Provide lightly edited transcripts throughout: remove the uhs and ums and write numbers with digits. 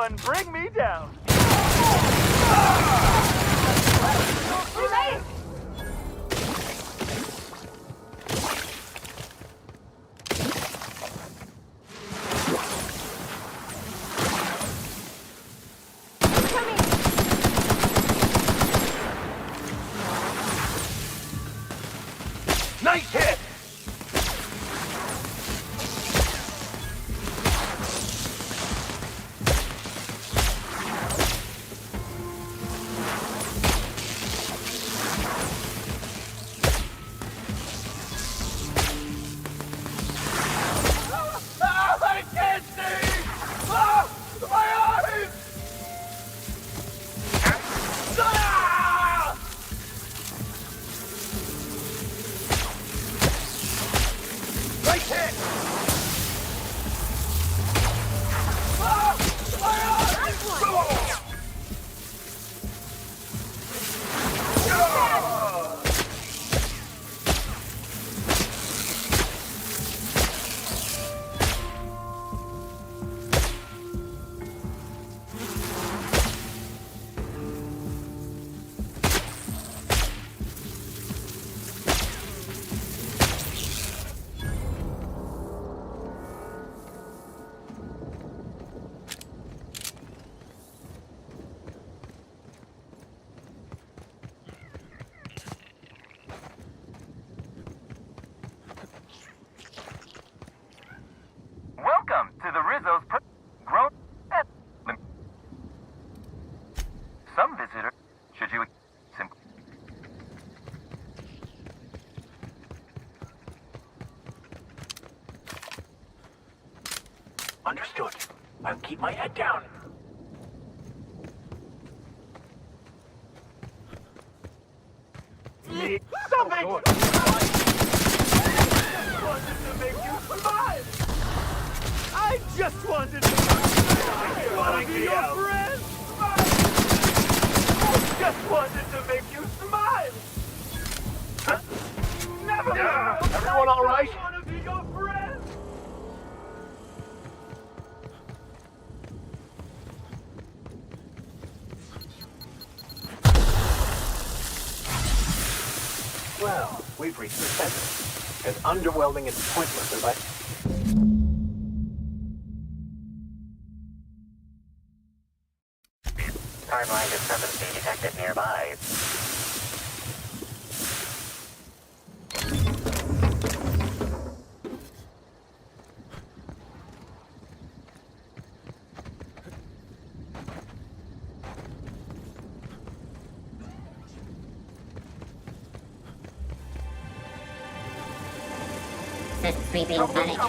Someone bring me down. Too late! Coming! Nice hit! I can't see! My eyes! Right hit! My eyes! Welcome to the Rizzo's grown. Some visitor, should you simply. Understood. I'll keep my head down. Something! Wanted to make you smile! I just wanted to be your friend! I just wanted to make you smile! Never! Everyone all right? I want to be your friend! Well, we've reached the center. As underwhelming and pointless as I... Timeline discrepancy detected nearby. Sweeping panic.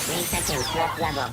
3 seconds left level.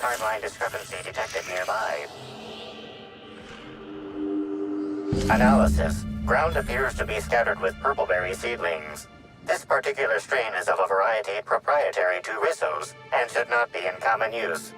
Timeline discrepancy detected nearby. Analysis. Ground appears to be scattered with purpleberry seedlings. This particular strain is of a variety proprietary to Rissos and should not be in common use.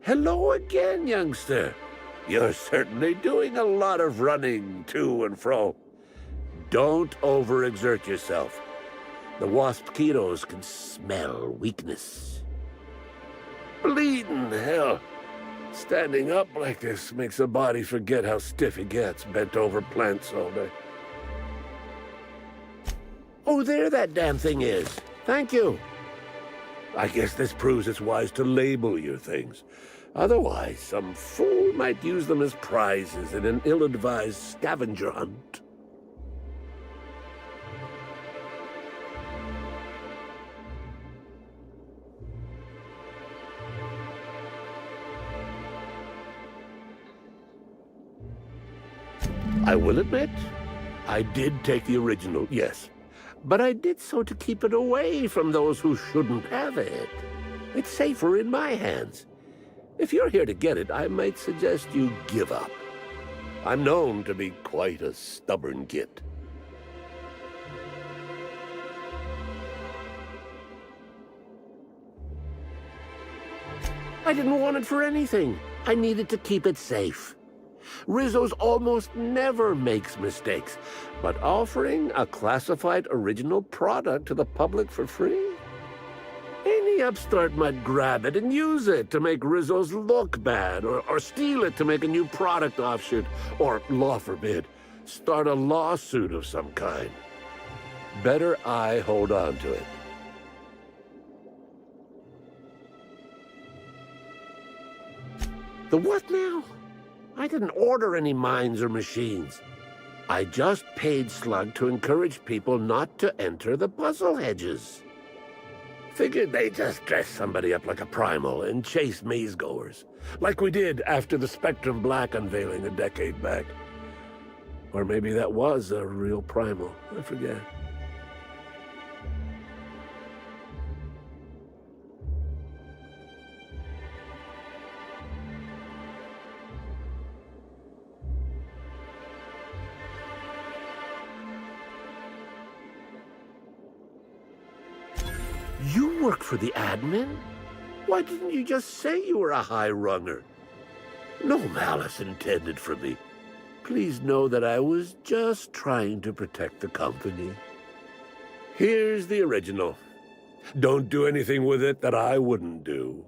Hello again, youngster. You're certainly doing a lot of running to and fro. Don't overexert yourself. The wasp-ketos can smell weakness. Bleeding hell. Standing up like this makes a body forget how stiff it gets bent over plants all day. Oh, there that damn thing is. Thank you. I guess this proves it's wise to label your things. Otherwise, some fool might use them as prizes in an ill-advised scavenger hunt. I will admit, I did take the original, yes. But I did so to keep it away from those who shouldn't have it. It's safer in my hands. If you're here to get it, I might suggest you give up. I'm known to be quite a stubborn git. I didn't want it for anything. I needed to keep it safe. Risso's almost never makes mistakes, but offering a classified original product to the public for free? Any upstart might grab it and use it to make Risso's look bad, or steal it to make a new product offshoot, or, law forbid, start a lawsuit of some kind. Better I hold on to it. The what now? I didn't order any mines or machines. I just paid Slug to encourage people not to enter the puzzle hedges. Figured they'd just dress somebody up like a primal and chase maze-goers, like we did after the Spectrum Black unveiling a decade back. Or maybe that was a real primal, I forget. You work for the admin? Why didn't you just say you were a high-runger? No malice intended from me. Please know that I was just trying to protect the company. Here's the original. Don't do anything with it that I wouldn't do.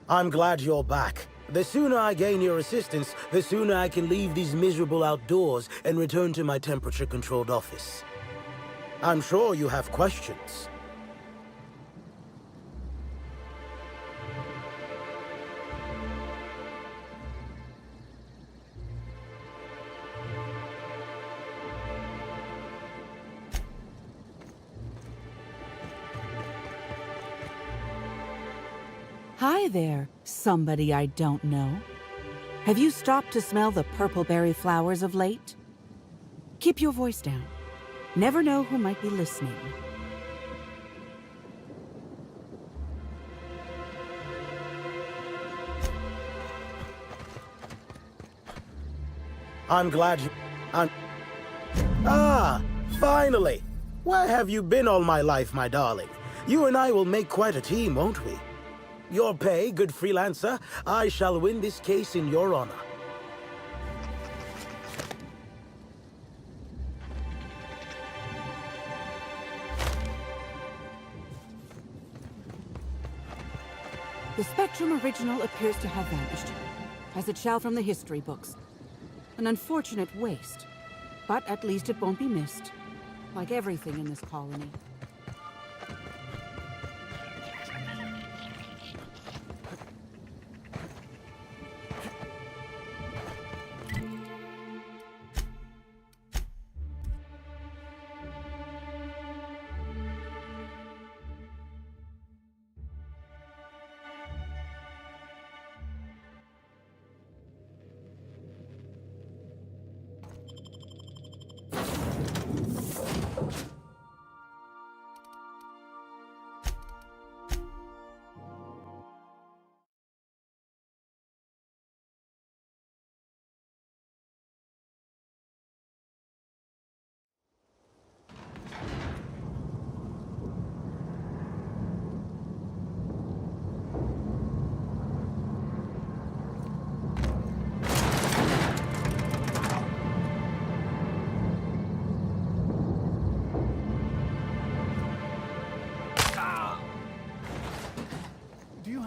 I'm glad you're back. The sooner I gain your assistance, the sooner I can leave these miserable outdoors and return to my temperature-controlled office. I'm sure you have questions. Hi there, somebody I don't know. Have you stopped to smell the purple-berry flowers of late? Keep your voice down. Never know who might be listening. I'm glad you... Ah, finally! Where have you been all my life, my darling? You and I will make quite a team, won't we? Your pay, good freelancer. I shall win this case in your honor. The Spectrum original appears to have vanished, as it shall from the history books. An unfortunate waste, but at least it won't be missed, like everything in this colony.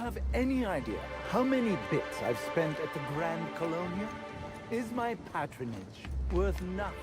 Have any idea how many bits I've spent at the Grand Colonia? Is my patronage worth nothing?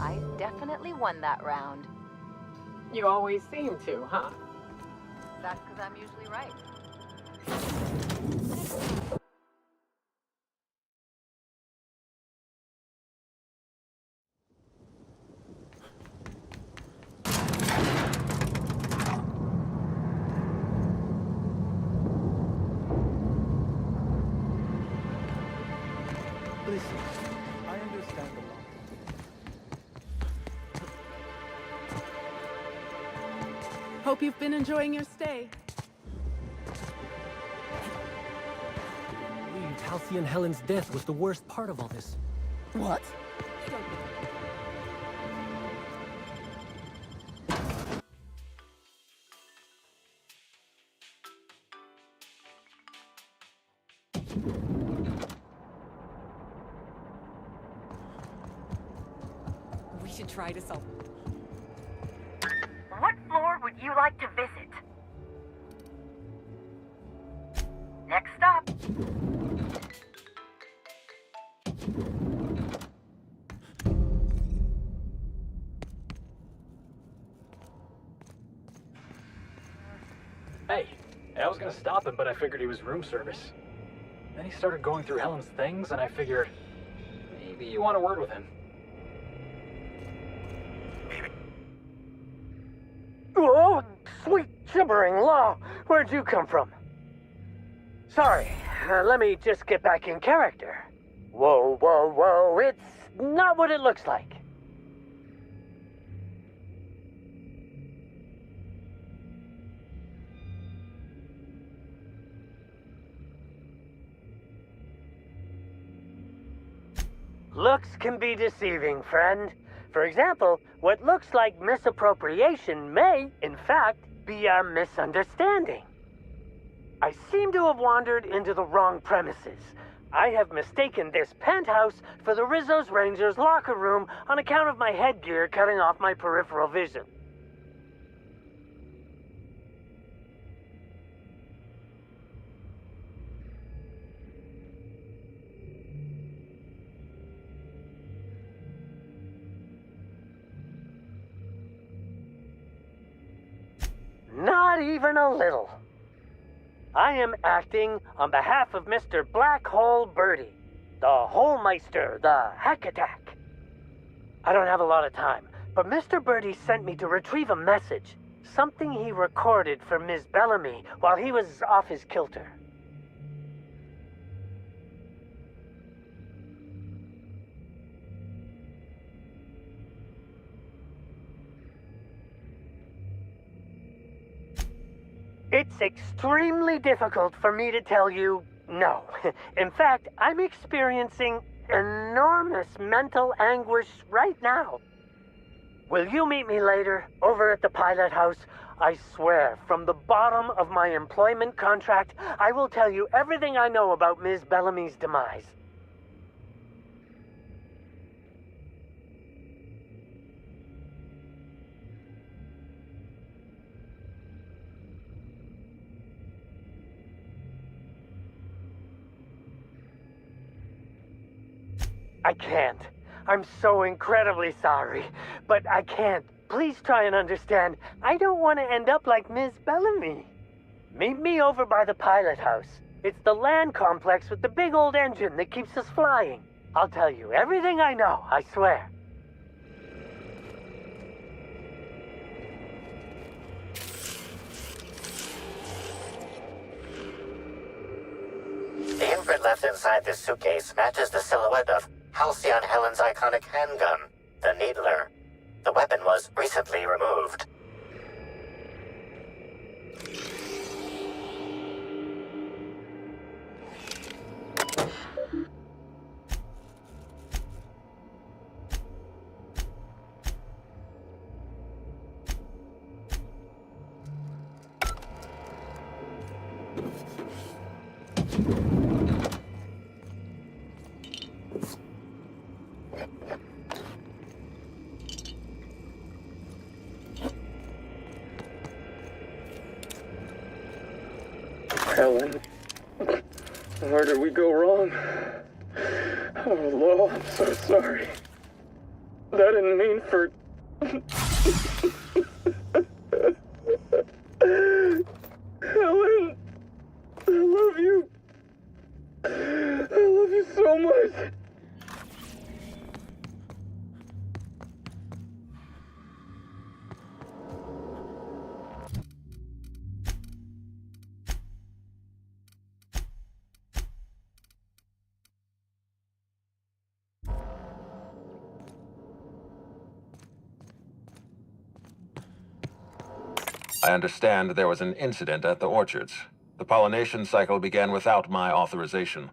I definitely won that round. You always seem to, huh? That's because I'm usually right. Listen, I understand a lot. Hope you've been enjoying your stay. I believed Halcyon Helen's death was the worst part of all this. What? We should try to solve. What floor would you like to visit? Next stop. I was gonna stop him, but I figured he was room service. Then he started going through Helen's things, and I figured, maybe you want a word with him. Oh, sweet gibbering law! Where'd you come from? Sorry, let me just get back in character. Whoa, whoa, whoa, it's not what it looks like. Looks can be deceiving, friend. For example, what looks like misappropriation may, in fact, be a misunderstanding. I seem to have wandered into the wrong premises. I have mistaken this penthouse for the Rizzo's Rangers locker room on account of my headgear cutting off my peripheral vision. Not even a little. I am acting on behalf of Mr. Black Hole Birdie, the Holmeister, the Hack Attack. I don't have a lot of time, but Mr. Birdie sent me to retrieve a message, something he recorded for Ms. Bellamy while he was off his kilter. It's extremely difficult for me to tell you no. In fact, I'm experiencing enormous mental anguish right now. Will you meet me later, over at the pilot house? I swear, from the bottom of my employment contract, I will tell you everything I know about Ms. Bellamy's demise. I can't. I'm so incredibly sorry, but I can't. Please try and understand. I don't want to end up like Ms. Bellamy. Meet me over by the pilot house. It's the land complex with the big old engine that keeps us flying. I'll tell you everything I know, I swear. The imprint left inside this suitcase matches the silhouette of Halcyon Helen's iconic handgun, the Needler. The weapon was recently removed. Helen, where did we go wrong? Oh, Lo, I'm so sorry. I didn't mean for... Helen, I love you. I love you so much. I understand there was an incident at the orchards. The pollination cycle began without my authorization.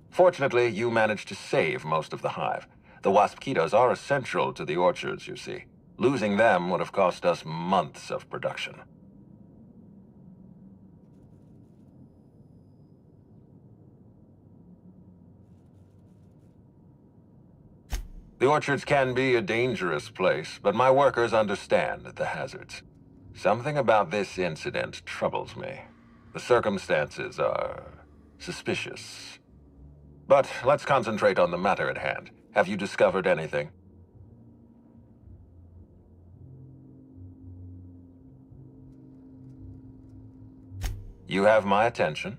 Fortunately, you managed to save most of the hive. The Waspquitos are essential to the orchards, you see. Losing them would have cost us months of production. The orchards can be a dangerous place, but my workers understand the hazards. Something about this incident troubles me. The circumstances are suspicious. But let's concentrate on the matter at hand. Have you discovered anything? You have my attention.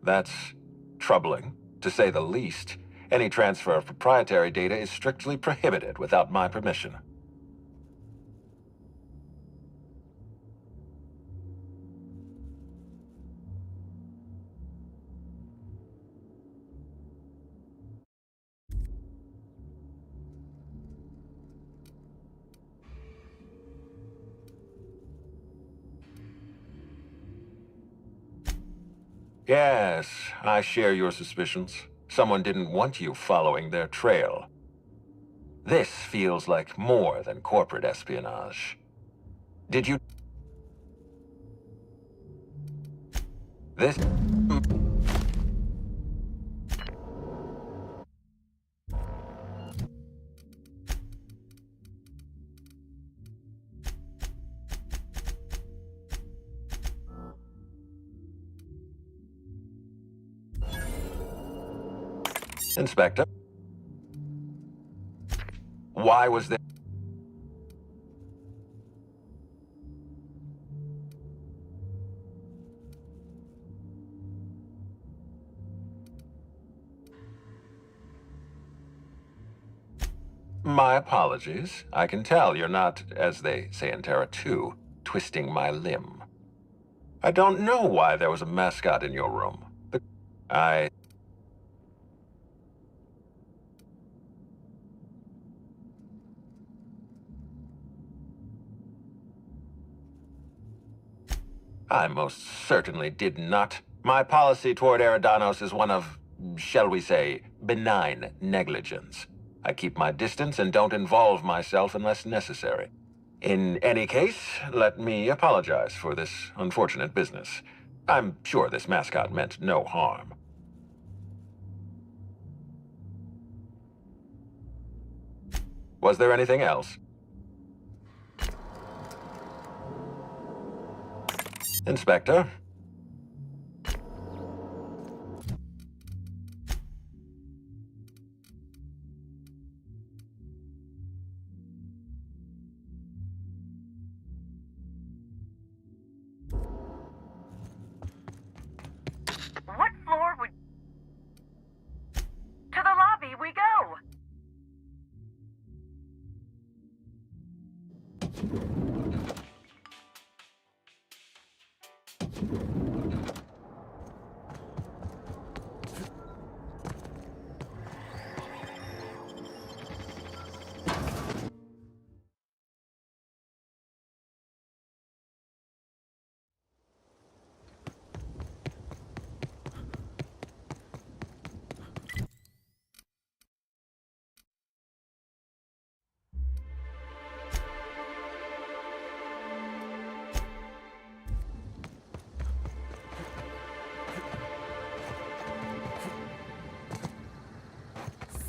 That's troubling, to say the least. Any transfer of proprietary data is strictly prohibited without my permission. Yes, I share your suspicions. Someone didn't want you following their trail. This feels like more than corporate espionage. Did you... This... Inspector? Why was there... My apologies. I can tell you're not, as they say in Terra 2, twisting my limb. I don't know why there was a mascot in your room. I most certainly did not. My policy toward Eridanos is one of, shall we say, benign negligence. I keep my distance and don't involve myself unless necessary. In any case, let me apologize for this unfortunate business. I'm sure this mascot meant no harm. Was there anything else? Inspector? What floor would... To the lobby we go!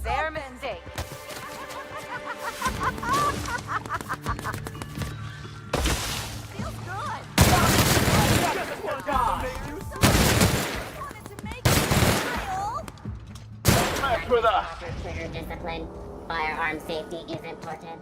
Their mistake. Feels good. Match with us. Trigger discipline. Firearm safety is important.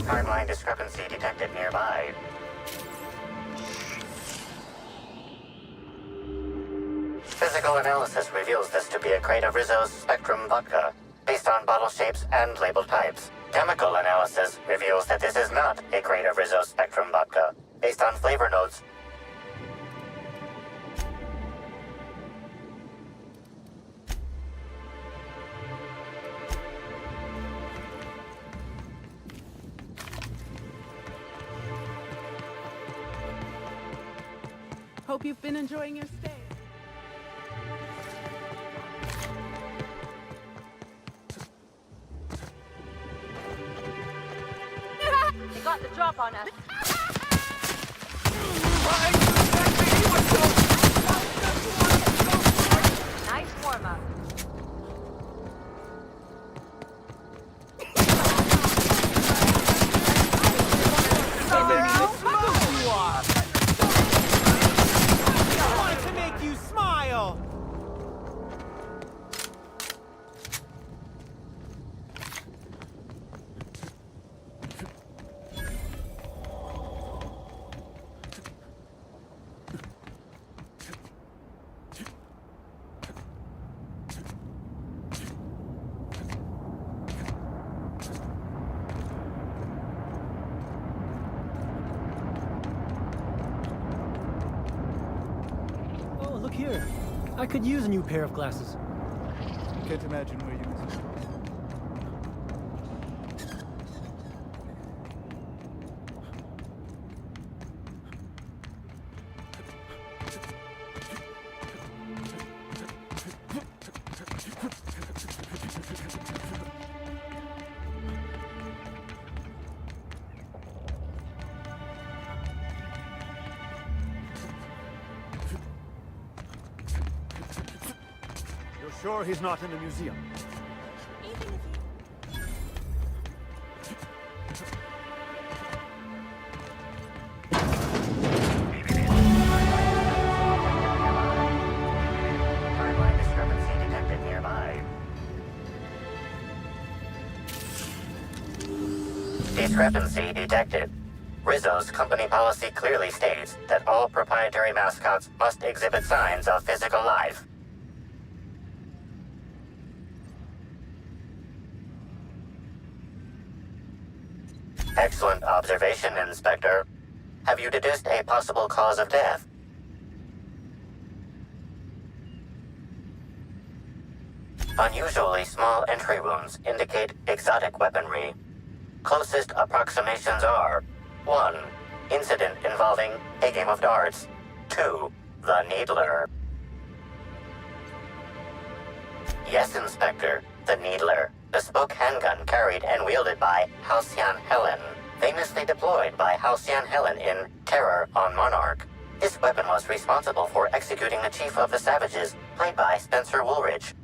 Timeline discrepancy detected nearby. Physical analysis reveals this to be a crate of Rizzo's Spectrum vodka, based on bottle shapes and label types. Chemical analysis reveals that this is not a grade of Rizzo Spectrum vodka. Based on flavor notes, Hope you've been enjoying your stay. They got the drop on us. Nice warm-up. Oh, look here. I could use a new pair of glasses. Can't imagine where you miss it. You're sure he's not in the museum? hardline discrepancy detected nearby. Discrepancy detected. Rizzo's company policy clearly states that all proprietary mascots must exhibit signs of physical life. Excellent observation, Inspector. Have you deduced a possible cause of death? Unusually small entry wounds indicate exotic weaponry. Closest approximations are 1. Incident involving a game of darts. 2. The Needler. Yes, Inspector. The Needler. Bespoke handgun carried and wielded by Halcyon Helen. Famously deployed by Halcyon Helen in Terror on Monarch. This weapon was responsible for executing the Chief of the Savages, played by Spencer Woolridge.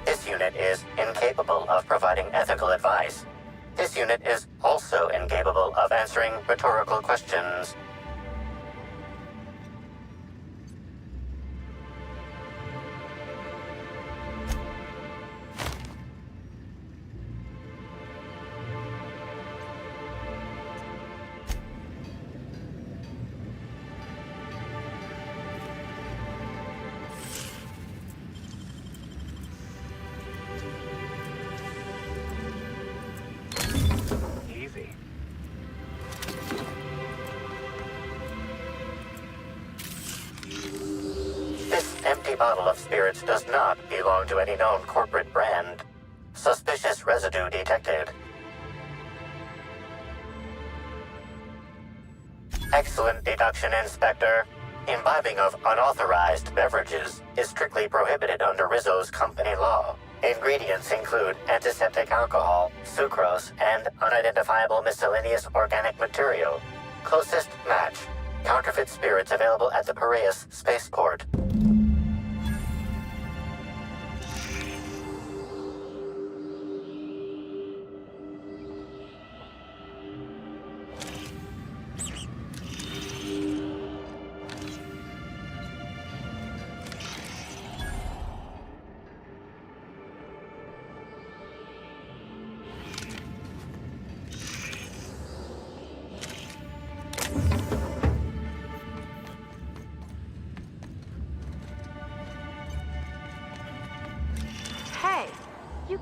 This unit is incapable of providing ethical advice. This unit is also incapable of answering rhetorical questions. Easy. This empty bottle of spirits does not belong to any known corporate brand. Suspicious residue detected. Excellent deduction, Inspector. Imbibing of unauthorized beverages is strictly prohibited under Rizzo's company law. Ingredients include antiseptic alcohol, sucrose, and unidentifiable miscellaneous organic material. Closest match. Counterfeit spirits available at the Piraeus spaceport.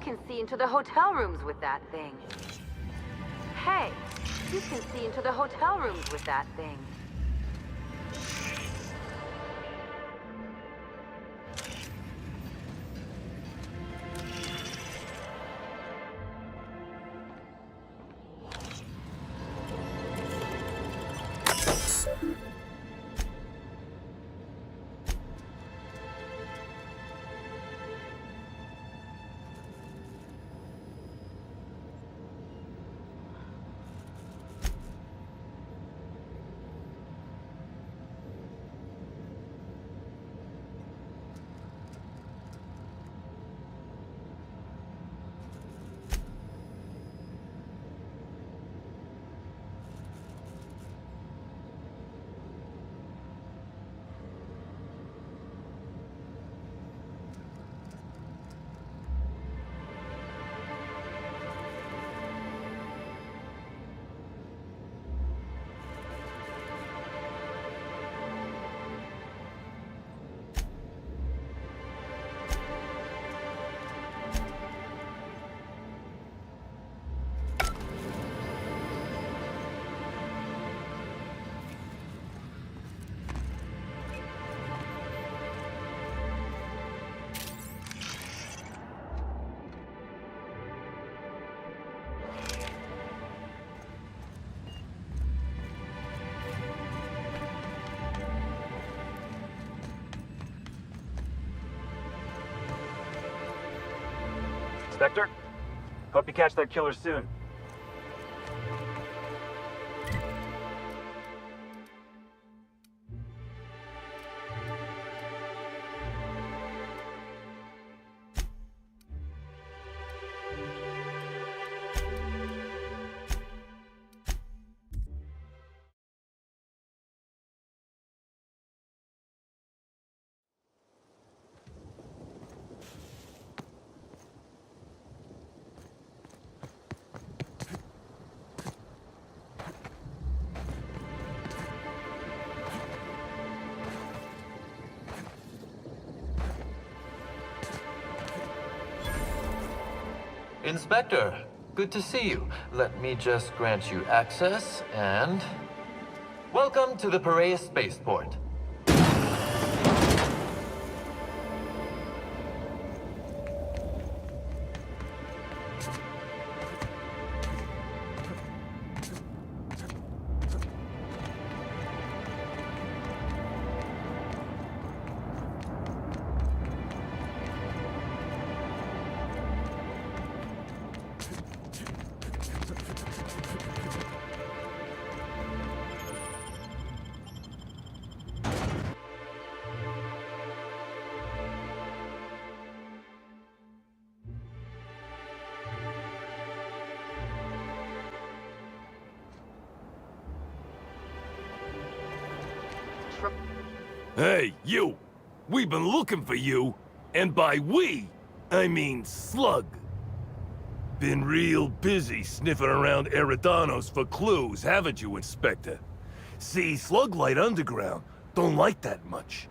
can see into the hotel rooms with that thing. Hey, you can see into the hotel rooms with that thing. Spectre? Hope you catch that killer soon. Inspector, good to see you. Let me just grant you access and... Welcome to the Piraeus Spaceport. Hey, you! We've been looking for you, and by we, I mean Slug. Been real busy sniffing around Eridanos for clues, haven't you, Inspector? See, Slug Light Underground don't like that much.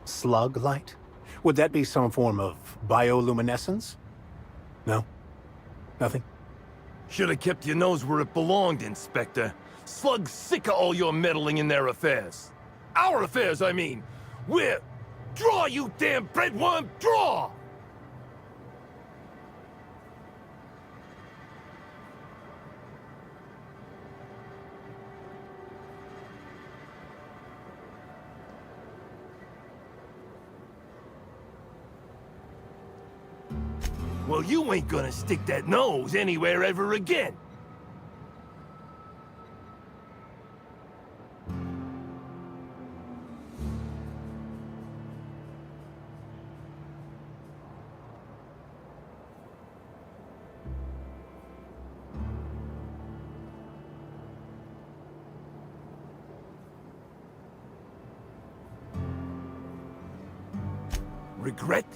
Slug light? Would that be some form of bioluminescence? No? Nothing? Should have kept your nose where it belonged, Inspector. Slug's sick of all your meddling in their affairs. Our affairs, I mean. We're... Draw, you damn breadworm, draw! Well, you ain't gonna stick that nose anywhere ever again. Regret?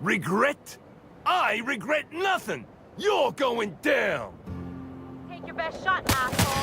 Regret? I regret nothing! You're going down! Take your best shot, asshole!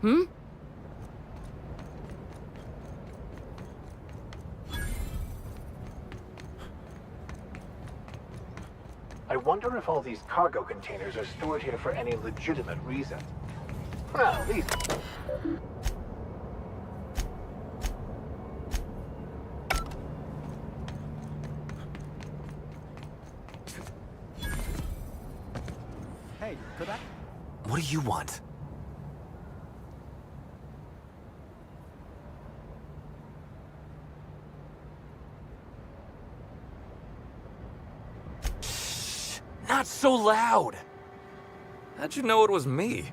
Hmm? I wonder if all these cargo containers are stored here for any legitimate reason. Well, these... Hey, could I? What do you want? Shh! Not so loud! How'd you know it was me?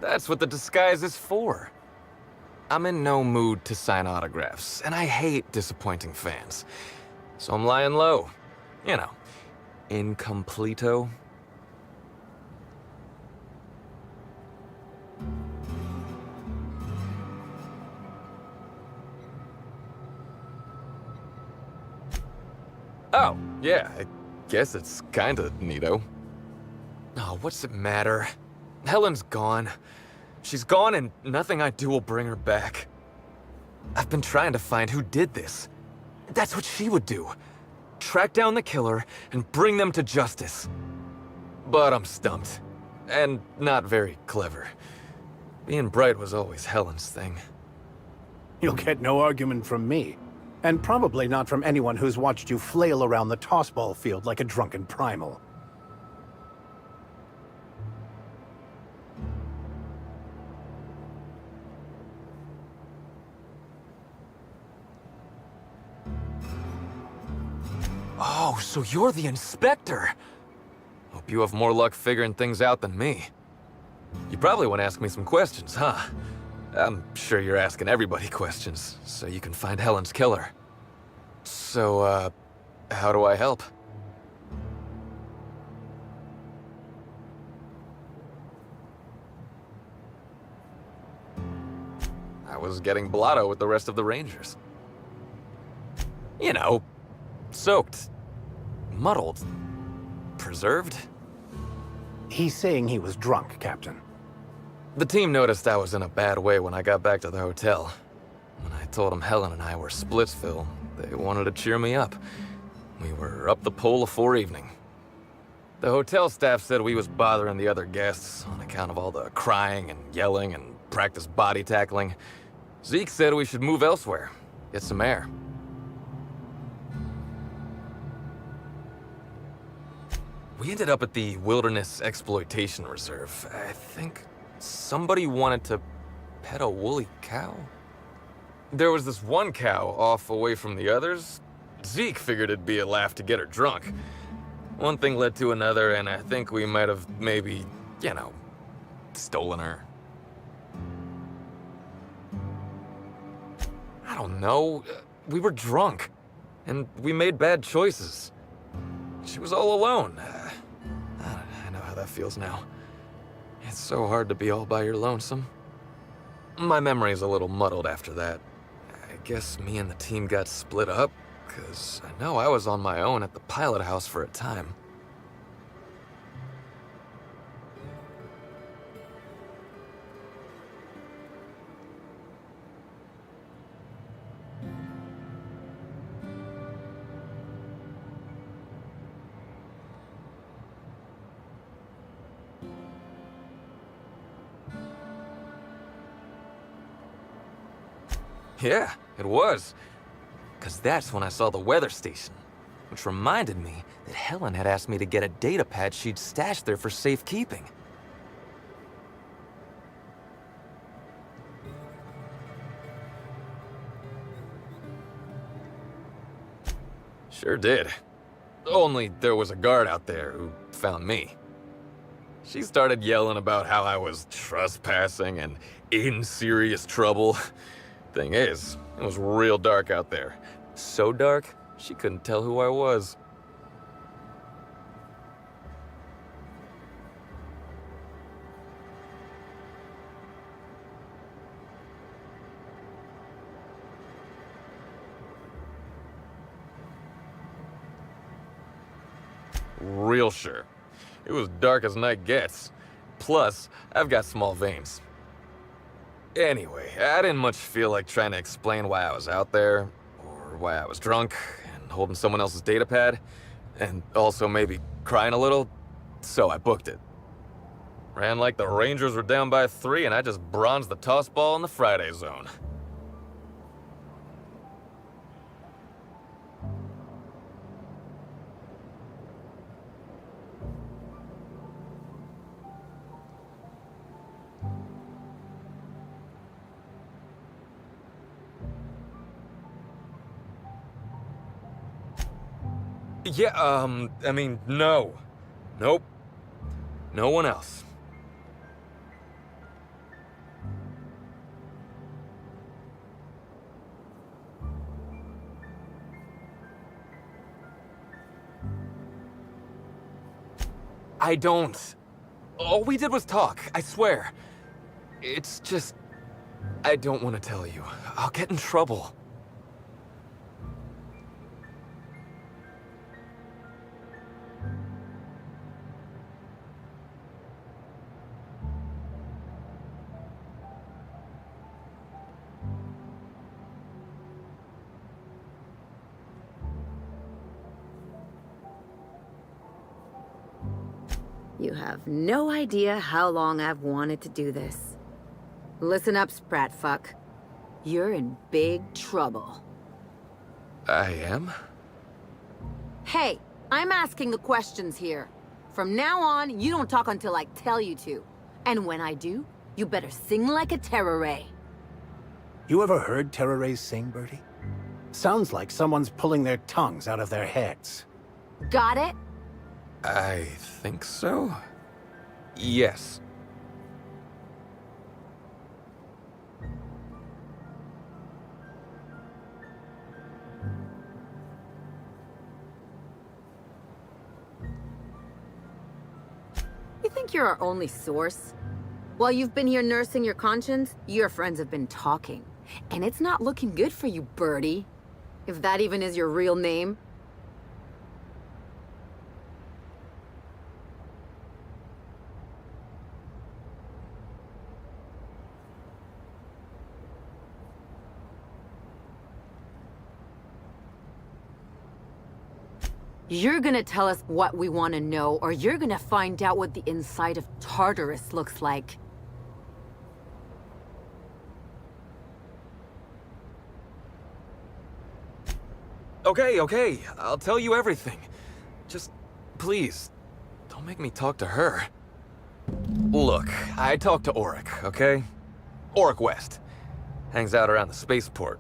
That's what the disguise is for. I'm in no mood to sign autographs, and I hate disappointing fans. So I'm lying low. You know, incompleto. Oh, yeah, I guess it's kinda neato. Oh, what's it matter? Helen's gone. She's gone and nothing I do will bring her back. I've been trying to find who did this. That's what she would do. Track down the killer and bring them to justice. But I'm stumped. And not very clever. Being bright was always Helen's thing. You'll get no argument from me. And probably not from anyone who's watched you flail around the tossball field like a drunken primal. Oh, so you're the inspector! Hope you have more luck figuring things out than me. You probably want to ask me some questions, huh? I'm sure you're asking everybody questions, so you can find Helen's killer. So, how do I help? I was getting blotto with the rest of the Rangers. You know, soaked, muddled, preserved. He's saying he was drunk, Captain. The team noticed I was in a bad way when I got back to the hotel. When I told them Helen and I were Splitsville, they wanted to cheer me up. We were up the pole afore evening. The hotel staff said we was bothering the other guests on account of all the crying and yelling and practice body tackling. Zeke said we should move elsewhere, get some air. We ended up at the Wilderness Exploitation Reserve. I think somebody wanted to pet a woolly cow? There was this one cow off away from the others. Zeke figured it'd be a laugh to get her drunk. One thing led to another, and I think we might have maybe, you know, stolen her. I don't know. We were drunk, and we made bad choices. She was all alone. I know how that feels now. It's so hard to be all by your lonesome. My memory's a little muddled after that. I guess me and the team got split up, because I know I was on my own at the pilot house for a time. Yeah, it was. Because that's when I saw the weather station. Which reminded me that Helen had asked me to get a data pad she'd stashed there for safekeeping. Sure did. Only there was a guard out there who found me. She started yelling about how I was trespassing and in serious trouble. Thing is, it was real dark out there. So dark, she couldn't tell who I was. real sure. It was dark as night gets. Plus, I've got small veins. Anyway, I didn't much feel like trying to explain why I was out there, or why I was drunk, and holding someone else's data pad, and also maybe crying a little, so I booked it. Ran like the Rangers were down by 3, and I just bronzed the toss ball in the Friday zone. Yeah, I mean, no. Nope. No one else. I don't. All we did was talk, I swear. It's just... I don't want to tell you. I'll get in trouble. You have no idea how long I've wanted to do this. Listen up, Spratfuck. You're in big trouble. I am? Hey, I'm asking the questions here. From now on, you don't talk until I tell you to. And when I do, you better sing like a Terror Ray. You ever heard Terror Rays sing, Bertie? Sounds like someone's pulling their tongues out of their heads. Got it? I think so. Yes. You think you're our only source? While you've been here nursing your conscience, your friends have been talking. And it's not looking good for you, Birdie. If that even is your real name. You're gonna tell us what we want to know, or you're gonna find out what the inside of Tartarus looks like. Okay, I'll tell you everything. Just, please, don't make me talk to her. Look, I talked to Auric, okay? Auric West. Hangs out around the spaceport.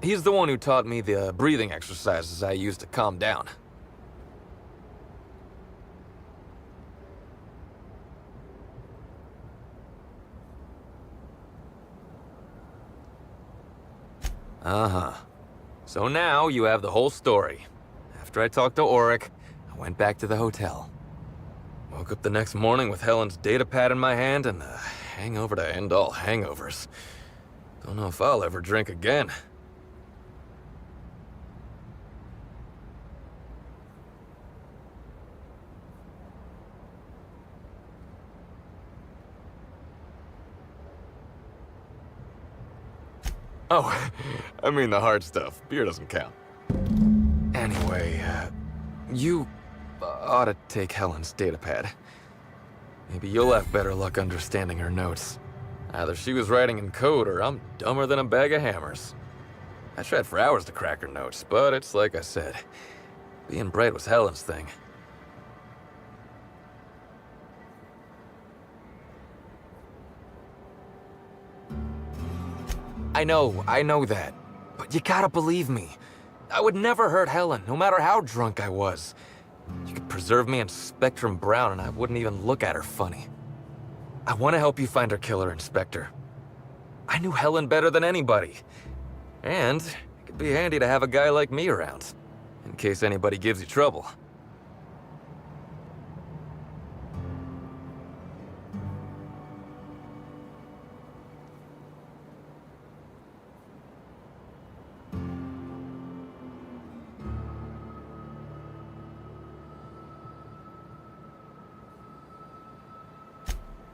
He's the one who taught me the breathing exercises I use to calm down. Uh-huh. So now you have the whole story. After I talked to Auric, I went back to the hotel. Woke up the next morning with Helen's data pad in my hand and the hangover to end all hangovers. Don't know if I'll ever drink again. Oh, I mean the hard stuff. Beer doesn't count. Anyway, you ought to take Helen's datapad. Maybe you'll have better luck understanding her notes. Either she was writing in code or I'm dumber than a bag of hammers. I tried for hours to crack her notes, but it's like I said. Being bright was Helen's thing. I know that. But you gotta believe me. I would never hurt Helen, no matter how drunk I was. You could preserve me in Spectrum Brown and I wouldn't even look at her funny. I want to help you find her killer, Inspector. I knew Helen better than anybody. And it could be handy to have a guy like me around, in case anybody gives you trouble.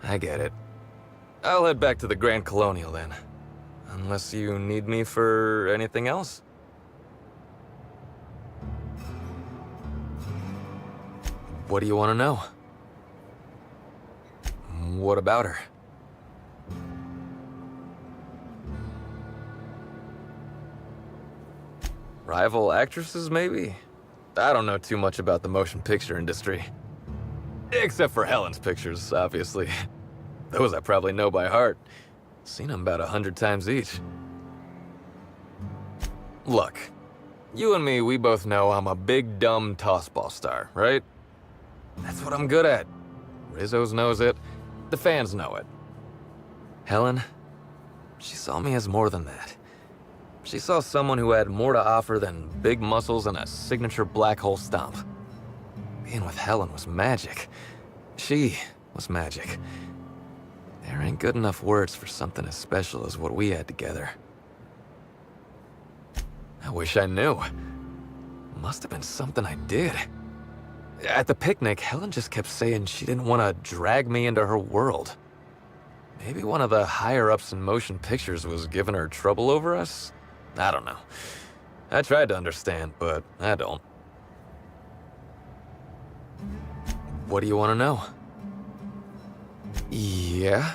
I get it. I'll head back to the Grand Colonial then. Unless you need me for anything else? What do you want to know? What about her? Rival actresses, maybe? I don't know too much about the motion picture industry. Except for Helen's pictures, obviously. Those I probably know by heart. Seen them about 100 times each. Look, you and me, we both know I'm a big, dumb tossball star, right? That's what I'm good at. Rizzo's knows it. The fans know it. Helen, she saw me as more than that. She saw someone who had more to offer than big muscles and a signature black hole stomp. Being with Helen was magic. She was magic. There ain't good enough words for something as special as what we had together. I wish I knew. Must have been something I did. At the picnic, Helen just kept saying she didn't want to drag me into her world. Maybe one of the higher-ups in motion pictures was giving her trouble over us? I don't know. I tried to understand, but I don't. What do you want to know? Yeah?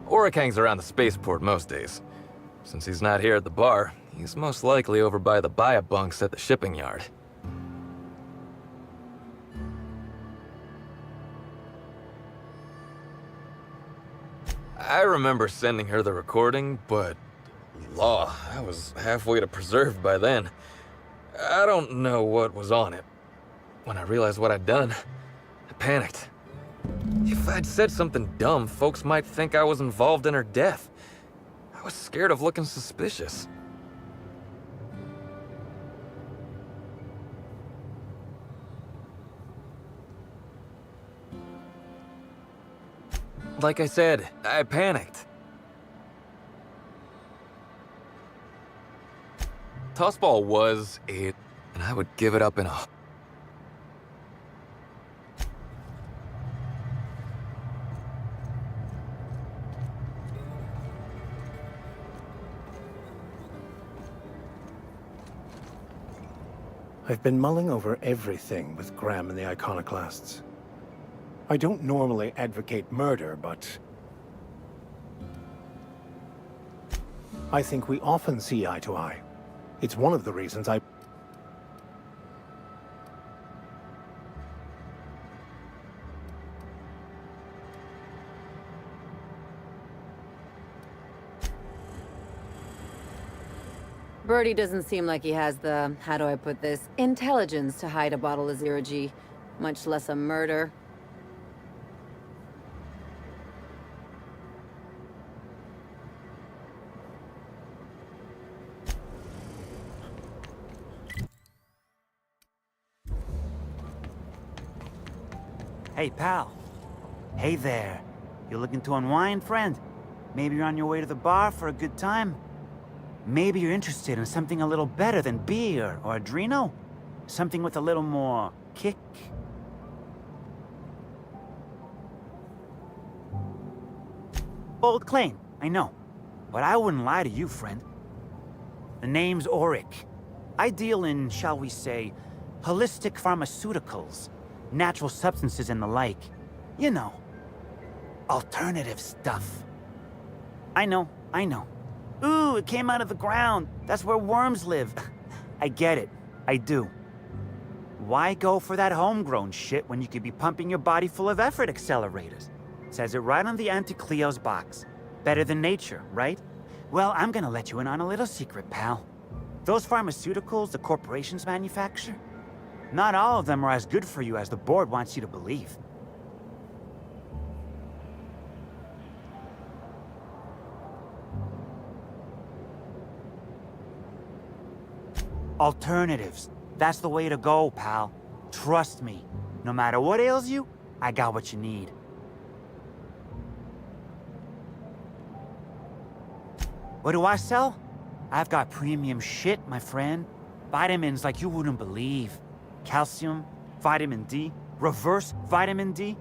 Auric hangs around the spaceport most days. Since he's not here at the bar, he's most likely over by the buy-up bunks at the shipping yard. I remember sending her the recording, but law, I was halfway to preserved by then. I don't know what was on it. When I realized what I'd done, I panicked. If I'd said something dumb, folks might think I was involved in her death. I was scared of looking suspicious. Like I said, I panicked. Tossball was it, and I would give it up in a... I've been mulling over everything with Graham and the Iconoclasts. I don't normally advocate murder, but I think we often see eye to eye. It's one of the reasons Birdie doesn't seem like he has the, how do I put this, intelligence to hide a bottle of Zero-G, much less a murder. Hey, pal. Hey there. You looking to unwind, friend? Maybe you're on your way to the bar for a good time? Maybe you're interested in something a little better than beer or Adreno? Something with a little more kick? Bold claim, I know. But I wouldn't lie to you, friend. The name's Auric. I deal in, shall we say, holistic pharmaceuticals, natural substances and the like. You know, alternative stuff. I know. Ooh, it came out of the ground. That's where worms live. I get it. I do. Why go for that homegrown shit when you could be pumping your body full of effort accelerators? Says it right on the Anti-Cleo's box. Better than nature, right? Well, I'm gonna let you in on a little secret, pal. Those pharmaceuticals the corporations manufacture, not all of them are as good for you as the board wants you to believe. Alternatives. That's the way to go, pal. Trust me. No matter what ails you, I got what you need. What do I sell? I've got premium shit, my friend. Vitamins like you wouldn't believe. Calcium, vitamin D, Reverse vitamin D?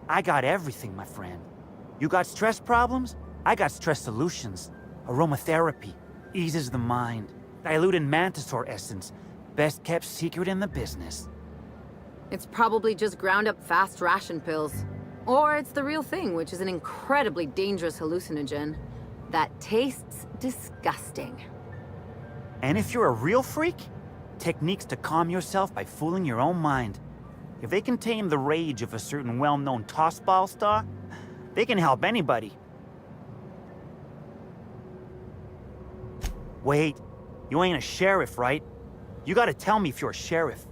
I got everything, my friend. You got stress problems? I got stress solutions. Aromatherapy eases the mind. Diluted Mantisaur essence, best kept secret in the business. It's probably just ground up fast ration pills. Or it's the real thing, which is an incredibly dangerous hallucinogen that tastes disgusting. And if you're a real freak, techniques to calm yourself by fooling your own mind. If they can tame the rage of a certain well-known tossball star, they can help anybody. Wait, you ain't a sheriff, right? You gotta tell me if you're a sheriff.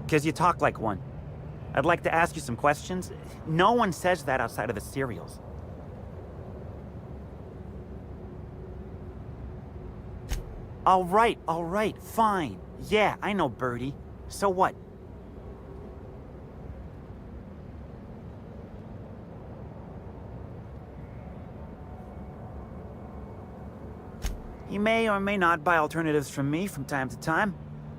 Because you talk like one. I'd like to ask you some questions. No one says that outside of the serials. All right, fine. Yeah, I know Birdie. So what? You may or may not buy alternatives from me from time to time.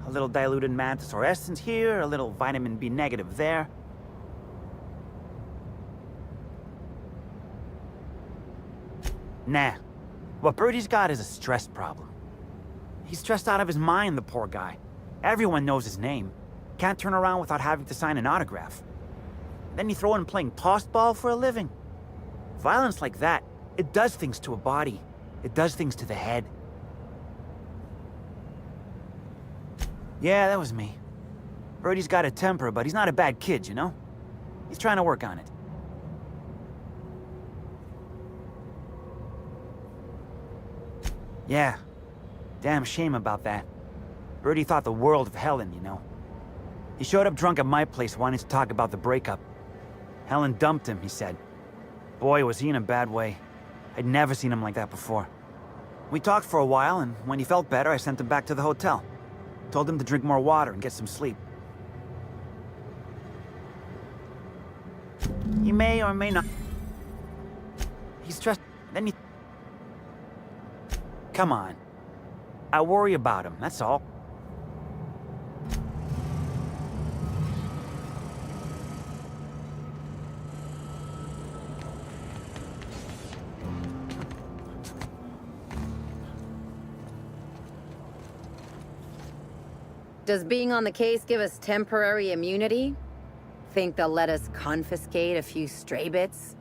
A little diluted Mantisaur essence here, a little vitamin B negative there. Nah. What Birdie's got is a stress problem. He's stressed out of his mind, the poor guy. Everyone knows his name. Can't turn around without having to sign an autograph. Then you throw in playing tossball for a living. Violence like that, it does things to a body. It does things to the head. Yeah, that was me. Birdie's got a temper, but he's not a bad kid, you know? He's trying to work on it. Yeah. Damn shame about that. Birdie thought the world of Helen, you know. He showed up drunk at my place wanting to talk about the breakup. Helen dumped him, he said. Boy, was he in a bad way. I'd never seen him like that before. We talked for a while, and when he felt better, I sent him back to the hotel. Told him to drink more water and get some sleep. He may or may not... He's stressed... Then he... Come on. I worry about him, that's all. Does being on the case give us temporary immunity? Think they'll let us confiscate a few stray bits?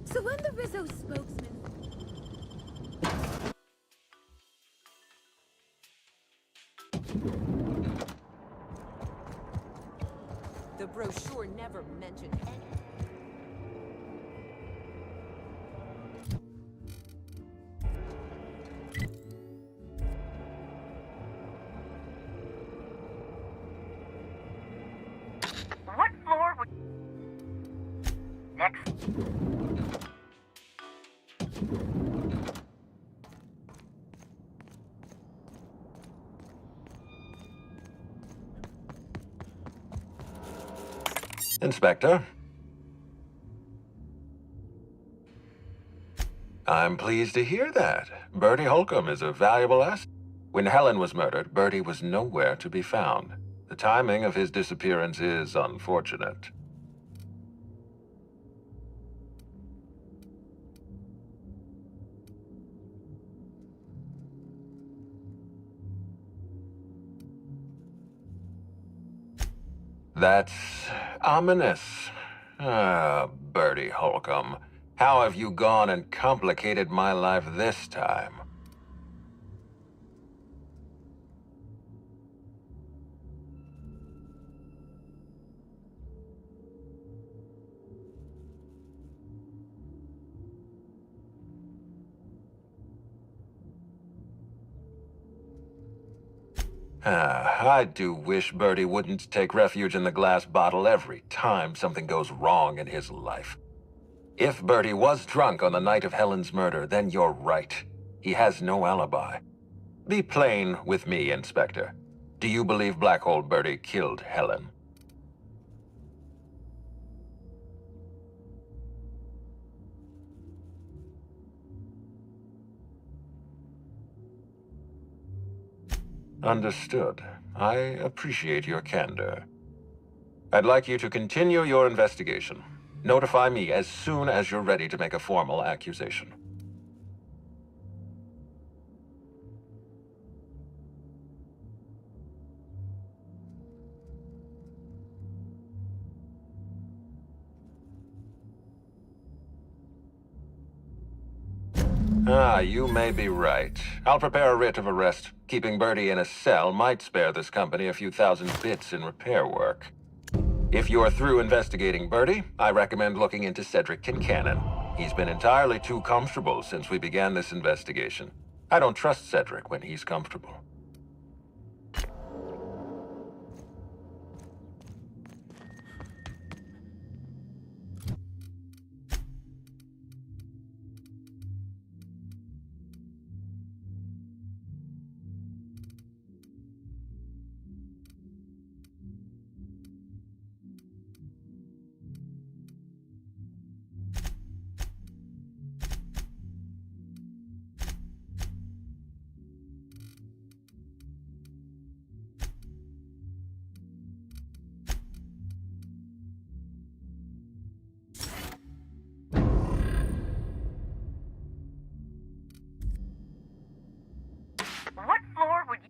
So when the Rizzo spokesman... The brochure never mentioned any... What floor would... Next. Inspector. I'm pleased to hear that. Birdie Holcomb is a valuable asset. When Helen was murdered, Birdie was nowhere to be found. The timing of his disappearance is unfortunate. That's ominous. Ah, Bertie Holcomb. How have you gone and complicated my life this time? I do wish Bertie wouldn't take refuge in the glass bottle every time something goes wrong in his life. If Bertie was drunk on the night of Helen's murder, then you're right. He has no alibi. Be plain with me, Inspector. Do you believe Black Hole Bertie killed Helen? Understood. I appreciate your candor. I'd like you to continue your investigation. Notify me as soon as you're ready to make a formal accusation. You may be right. I'll prepare a writ of arrest. Keeping Bertie in a cell might spare this company a few thousand bits in repair work. If you're through investigating Bertie, I recommend looking into Cedric Kincannon. He's been entirely too comfortable since we began this investigation. I don't trust Cedric when he's comfortable. What floor would you...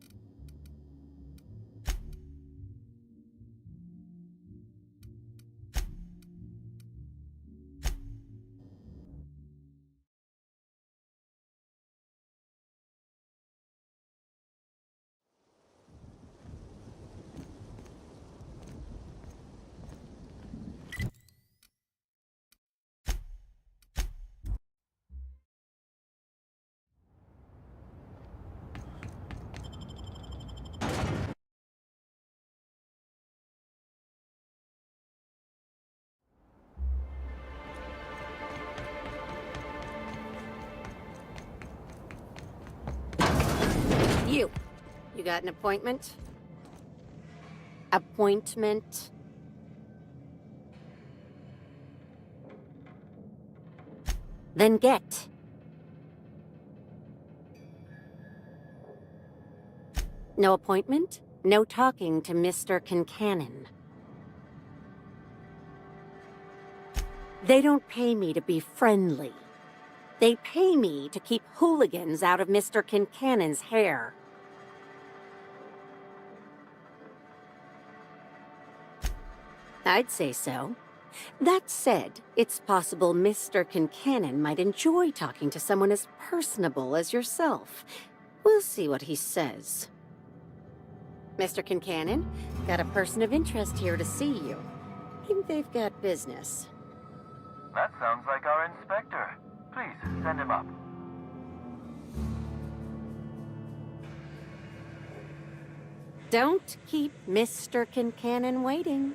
You got an appointment? Appointment? Then get. No appointment? No talking to Mr. Kincannon. They don't pay me to be friendly. They pay me to keep hooligans out of Mr. Kincannon's hair. I'd say so. That said, it's possible Mr. Kincannon might enjoy talking to someone as personable as yourself. We'll see what he says. Mr. Kincannon, got a person of interest here to see you. Think they've got business. That sounds like our inspector. Please, send him up. Don't keep Mr. Kincannon waiting.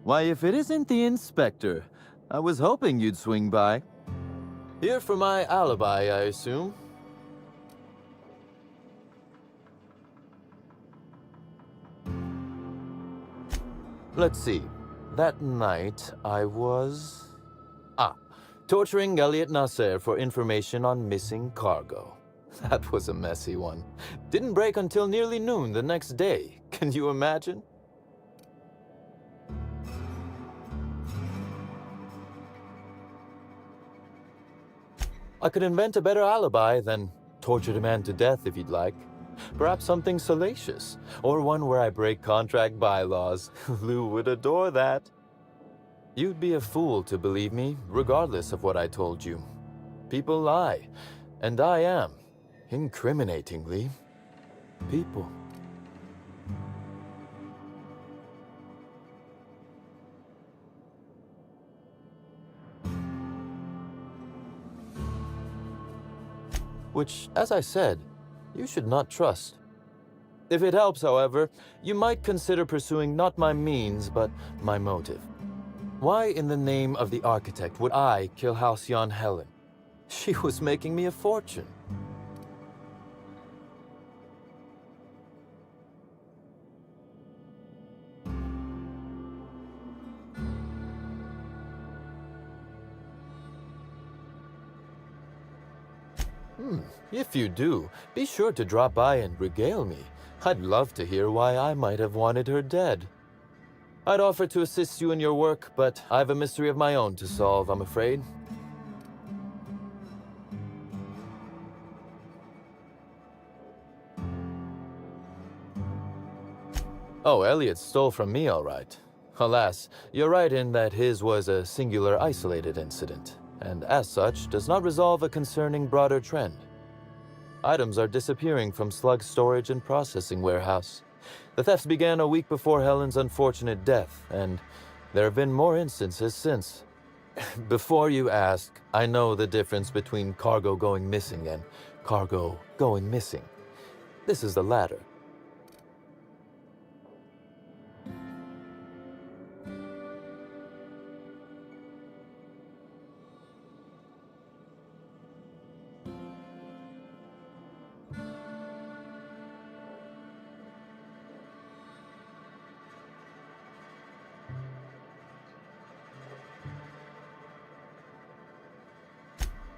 Why, if it isn't the inspector, I was hoping you'd swing by. Here for my alibi, I assume. Let's see. That night, I was... torturing Elliot Nasser for information on missing cargo. That was a messy one. Didn't break until nearly noon the next day. Can you imagine? I could invent a better alibi than torture a man to death if you'd like. Perhaps something salacious. Or one where I break contract bylaws. Lou would adore that. You'd be a fool to believe me, regardless of what I told you. People lie. And I am, incriminatingly, people. Which, as I said, you should not trust. If it helps, however, you might consider pursuing not my means, but my motive. Why in the name of the architect would I kill Halcyon Helen? She was making me a fortune. If you do, be sure to drop by and regale me. I'd love to hear why I might have wanted her dead. I'd offer to assist you in your work, but I've a mystery of my own to solve, I'm afraid. Oh, Elliot stole from me, all right. Alas, you're right in that his was a singular, isolated incident, and as such, does not resolve a concerning broader trend. Items are disappearing from Slug's storage and processing warehouse. The thefts began a week before Helen's unfortunate death, and there have been more instances since. Before you ask, I know the difference between cargo going missing and cargo going missing. This is the latter.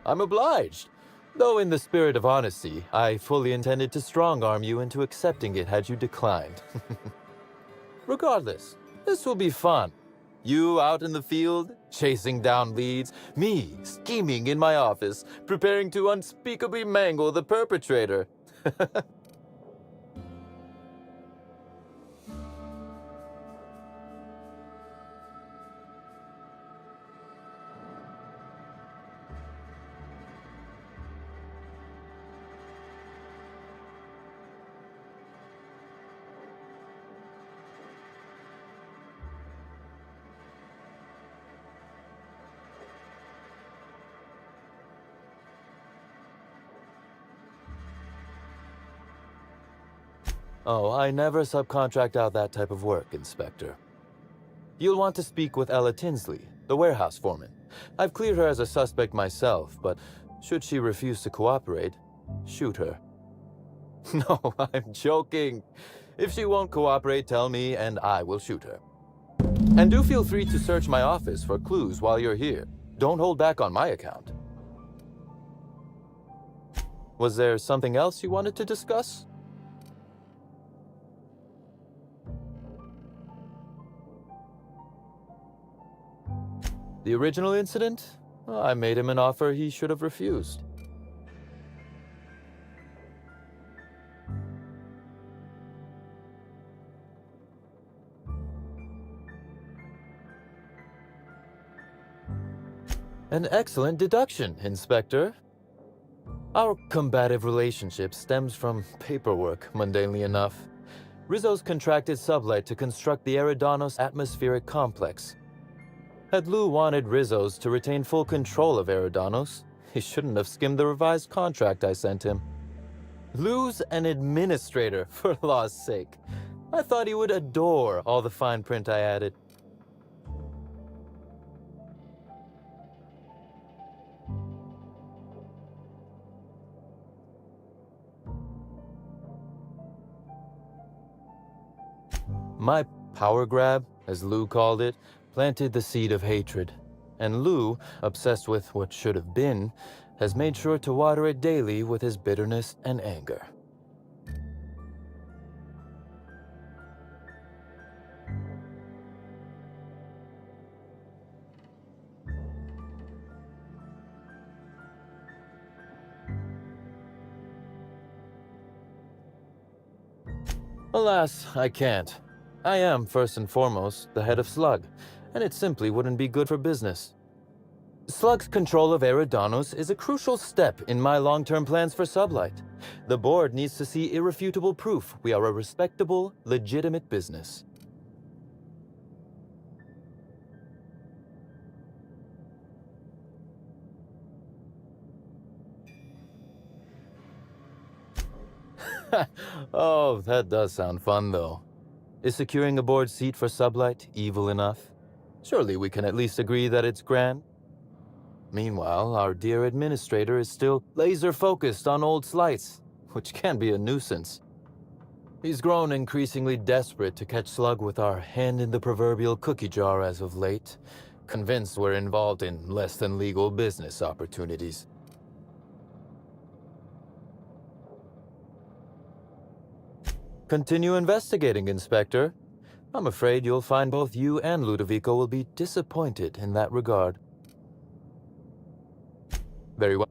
I'm obliged. Though in the spirit of honesty, I fully intended to strong-arm you into accepting it had you declined. Regardless, this will be fun. You out in the field, chasing down leads, me scheming in my office, preparing to unspeakably mangle the perpetrator. Oh, I never subcontract out that type of work, Inspector. You'll want to speak with Ella Tinsley, the warehouse foreman. I've cleared her as a suspect myself, but should she refuse to cooperate, shoot her. No, I'm joking. If she won't cooperate, tell me and I will shoot her. And do feel free to search my office for clues while you're here. Don't hold back on my account. Was there something else you wanted to discuss? The original incident? Well, I made him an offer he should have refused. An excellent deduction, Inspector. Our combative relationship stems from paperwork, mundanely enough. Rizzo's contracted Sublight to construct the Eridanos atmospheric complex. Had Lou wanted Rizzo's to retain full control of Eridanos, he shouldn't have skimmed the revised contract I sent him. Lou's an administrator, for law's sake. I thought he would adore all the fine print I added. My power grab, as Lou called it, planted the seed of hatred. And Lou, obsessed with what should have been, has made sure to water it daily with his bitterness and anger. Alas, I can't. I am, first and foremost, the head of Slug, and it simply wouldn't be good for business. Slug's control of Eridanos is a crucial step in my long-term plans for Sublight. The board needs to see irrefutable proof we are a respectable, legitimate business. Oh, that does sound fun, though. Is securing a board seat for Sublight evil enough? Surely we can at least agree that it's grand? Meanwhile, our dear administrator is still laser-focused on old slights, which can be a nuisance. He's grown increasingly desperate to catch Slug with our hand in the proverbial cookie jar as of late, convinced we're involved in less than legal business opportunities. Continue investigating, Inspector. I'm afraid you'll find both you and Ludovico will be disappointed in that regard. Very well.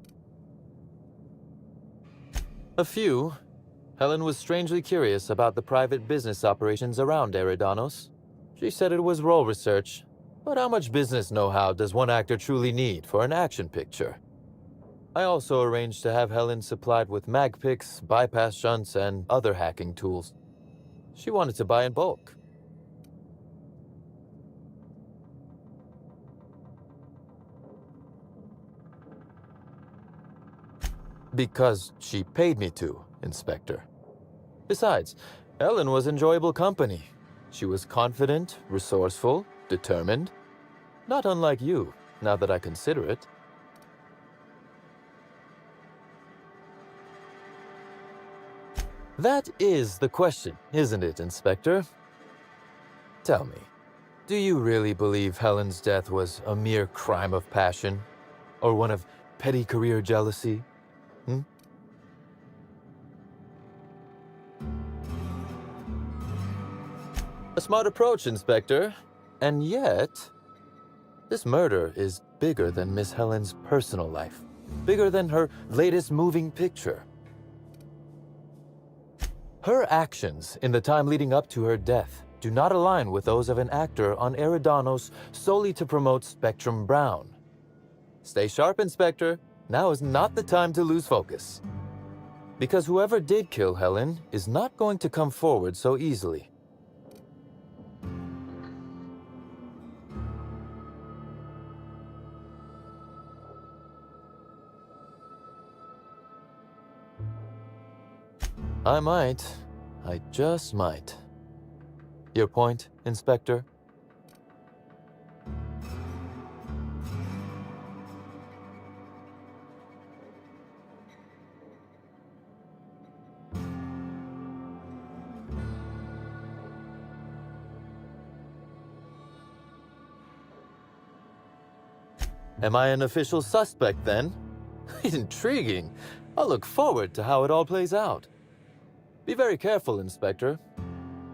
A few. Helen was strangely curious about the private business operations around Eridanos. She said it was role research, but how much business know-how does one actor truly need for an action picture? I also arranged to have Helen supplied with mag picks, bypass shunts, and other hacking tools. She wanted to buy in bulk. Because she paid me to, Inspector. Besides, Helen was enjoyable company. She was confident, resourceful, determined. Not unlike you, now that I consider it. That is the question, isn't it, Inspector? Tell me, do you really believe Helen's death was a mere crime of passion? Or one of petty career jealousy? A smart approach, Inspector. And yet, this murder is bigger than Miss Helen's personal life. Bigger than her latest moving picture. Her actions in the time leading up to her death do not align with those of an actor on Eridanos solely to promote Spectrum Brown. Stay sharp, Inspector. Now is not the time to lose focus. Because whoever did kill Helen is not going to come forward so easily. I just might. Your point, Inspector? Am I an official suspect, then? Intriguing. I'll look forward to how it all plays out. Be very careful, Inspector.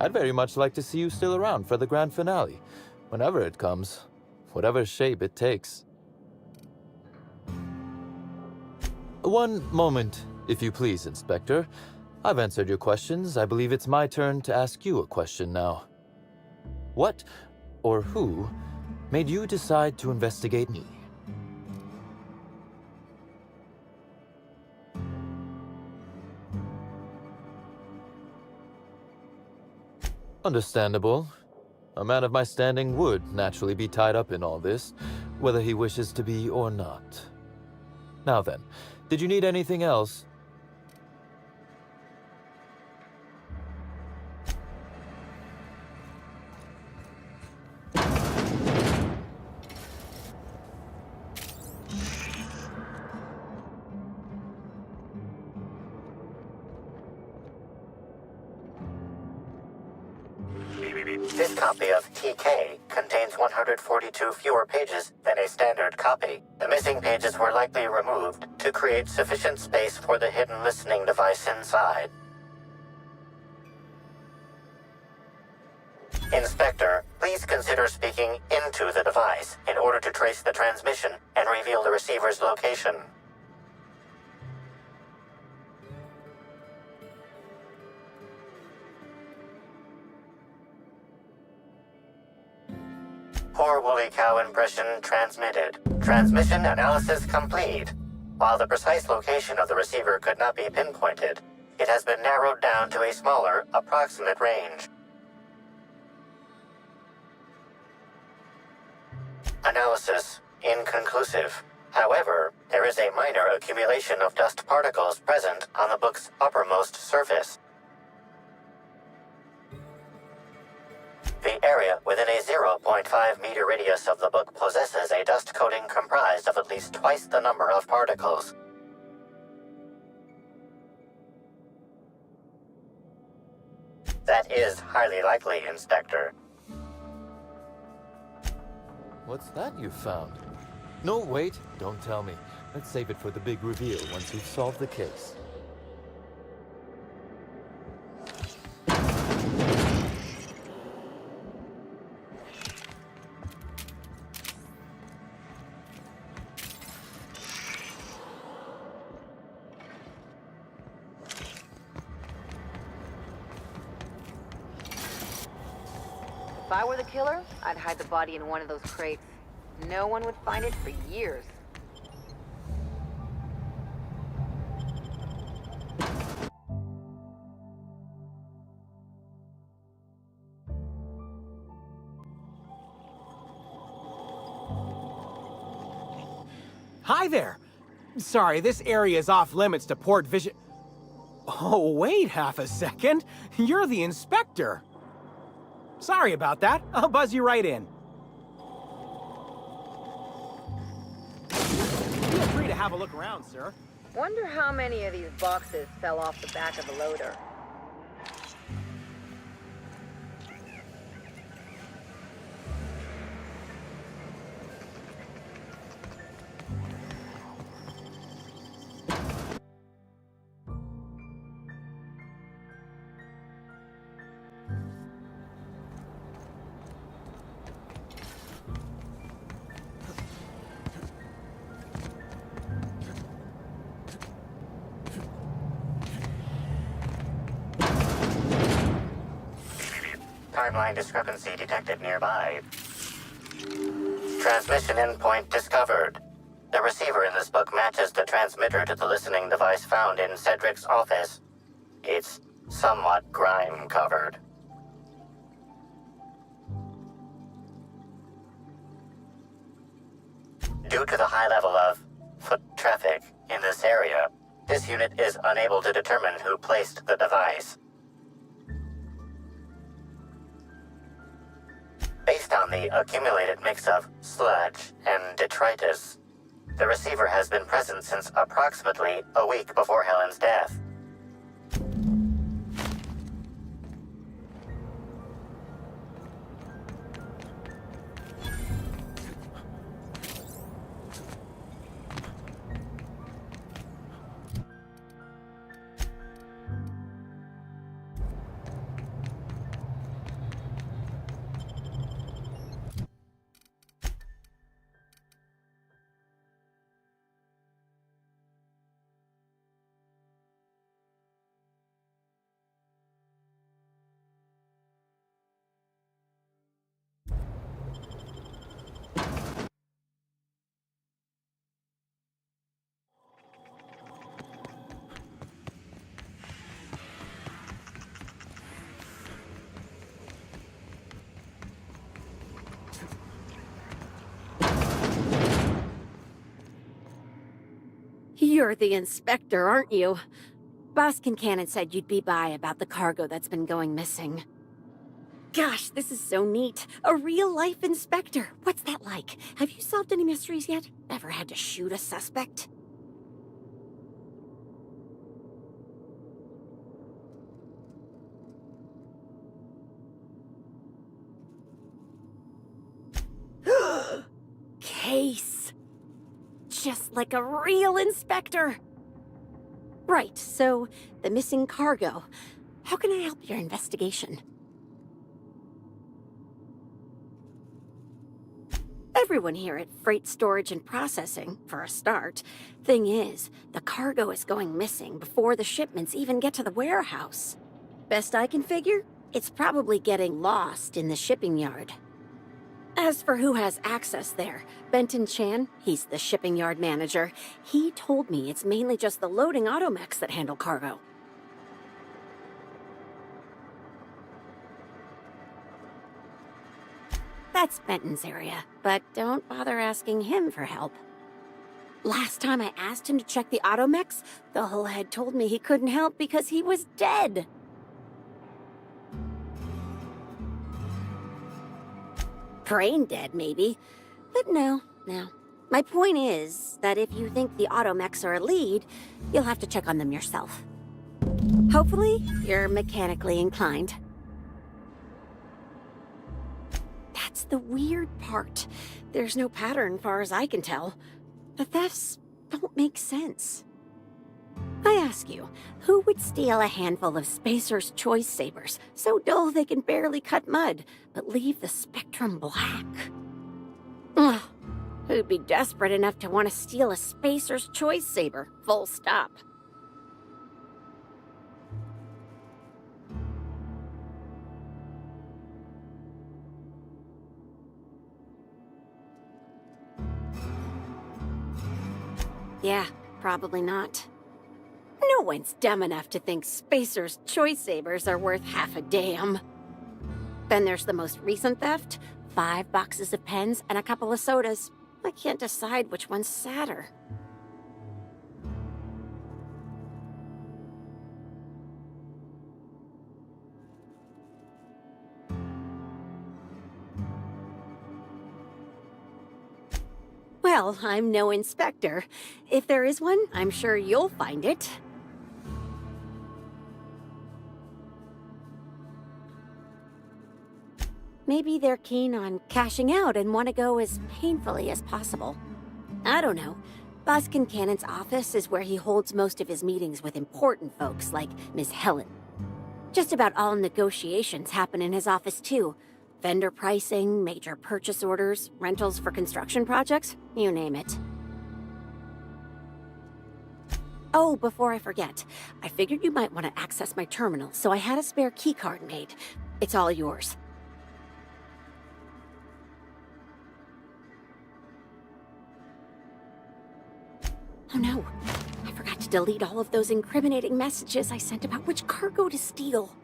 I'd very much like to see you still around for the grand finale, whenever it comes, whatever shape it takes. One moment, if you please, Inspector. I've answered your questions. I believe it's my turn to ask you a question now. What, or who, made you decide to investigate me? Understandable. A man of my standing would naturally be tied up in all this, whether he wishes to be or not. Now then, did you need anything else? This copy of TK contains 142 fewer pages than a standard copy. The missing pages were likely removed to create sufficient space for the hidden listening device inside. Inspector, please consider speaking into the device in order to trace the transmission and reveal the receiver's location. 4 woolly cow impression transmitted. Transmission analysis complete. While the precise location of the receiver could not be pinpointed, it has been narrowed down to a smaller, approximate range. Analysis inconclusive. However, there is a minor accumulation of dust particles present on the book's uppermost surface. The area within a 0.5 meter radius of the book possesses a dust coating comprised of at least twice the number of particles. That is highly likely, Inspector. What's that you found? No, wait, don't tell me. Let's save it for the big reveal once you've solved the case. If I were the killer, I'd hide the body in one of those crates. No one would find it for years. Hi there! Sorry, this area is off limits to port vision. Oh, wait half a second. You're the inspector. Sorry about that. I'll buzz you right in. Feel free to have a look around, sir. Wonder how many of these boxes fell off the back of the loader. Timeline discrepancy detected nearby. Transmission endpoint discovered. The receiver in this book matches the transmitter to the listening device found in Cedric's office. It's somewhat grime-covered. Due to the high level of foot traffic in this area, this unit is unable to determine who placed the device. Based on the accumulated mix of sludge and detritus, the receiver has been present since approximately a week before Helen's death. You're the inspector, aren't you? Boss Kincannon said you'd be by about the cargo that's been going missing. Gosh, this is so neat. A real-life inspector. What's that like? Have you solved any mysteries yet? Ever had to shoot a suspect? Case. Just like a real inspector. Right, so the missing cargo. How can I help your investigation? Everyone here at Freight Storage and Processing, for a start. Thing is, the cargo is going missing before the shipments even get to the warehouse. Best I can figure, it's probably getting lost in the shipping yard. As for who has access there, Benton Chan, he's the shipping yard manager. He told me it's mainly just the loading automechs that handle cargo. That's Benton's area, but don't bother asking him for help. Last time I asked him to check the automechs, the hull head told me he couldn't help because he was dead. Brain dead, maybe. But no. My point is that if you think the automechs are a lead, you'll have to check on them yourself. Hopefully, you're mechanically inclined. That's the weird part. There's no pattern, far as I can tell. The thefts don't make sense. I ask you, who would steal a handful of Spacer's Choice Sabers, so dull they can barely cut mud, but leave the spectrum black? Ugh. Who'd be desperate enough to want to steal a Spacer's Choice Saber, full stop? Yeah, probably not. No one's dumb enough to think Spacer's Choice Sabers are worth half a damn. Then there's the most recent theft, 5 boxes of pens and a couple of sodas. I can't decide which one's sadder. Well, I'm no inspector. If there is one, I'm sure you'll find it. Maybe they're keen on cashing out and want to go as painfully as possible. I don't know. Boss Kincannon's office is where he holds most of his meetings with important folks like Miss Helen. Just about all negotiations happen in his office too. Vendor pricing, major purchase orders, rentals for construction projects, you name it. Oh, before I forget, I figured you might want to access my terminal, so I had a spare keycard made. It's all yours. Oh no, I forgot to delete all of those incriminating messages I sent about which cargo to steal.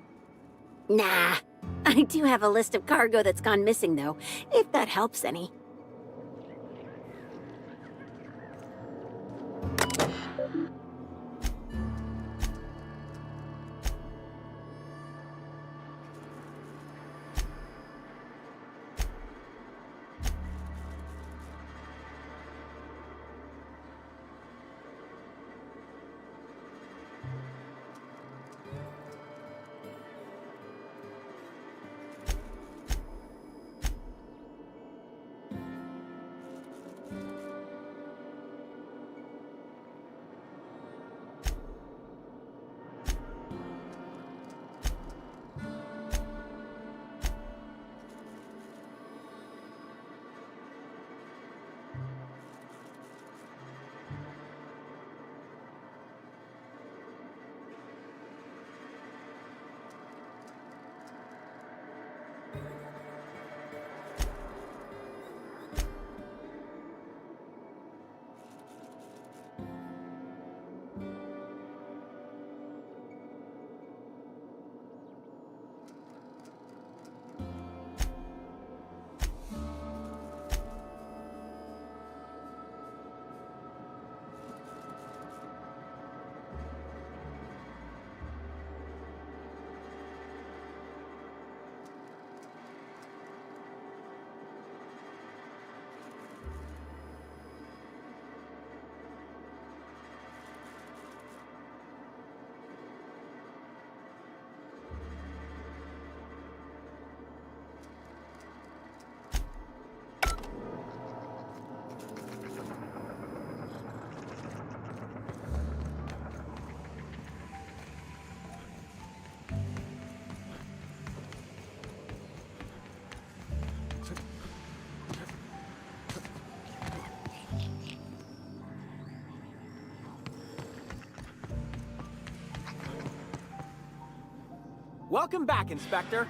Nah, I do have a list of cargo that's gone missing though, if that helps any. Welcome back, Inspector.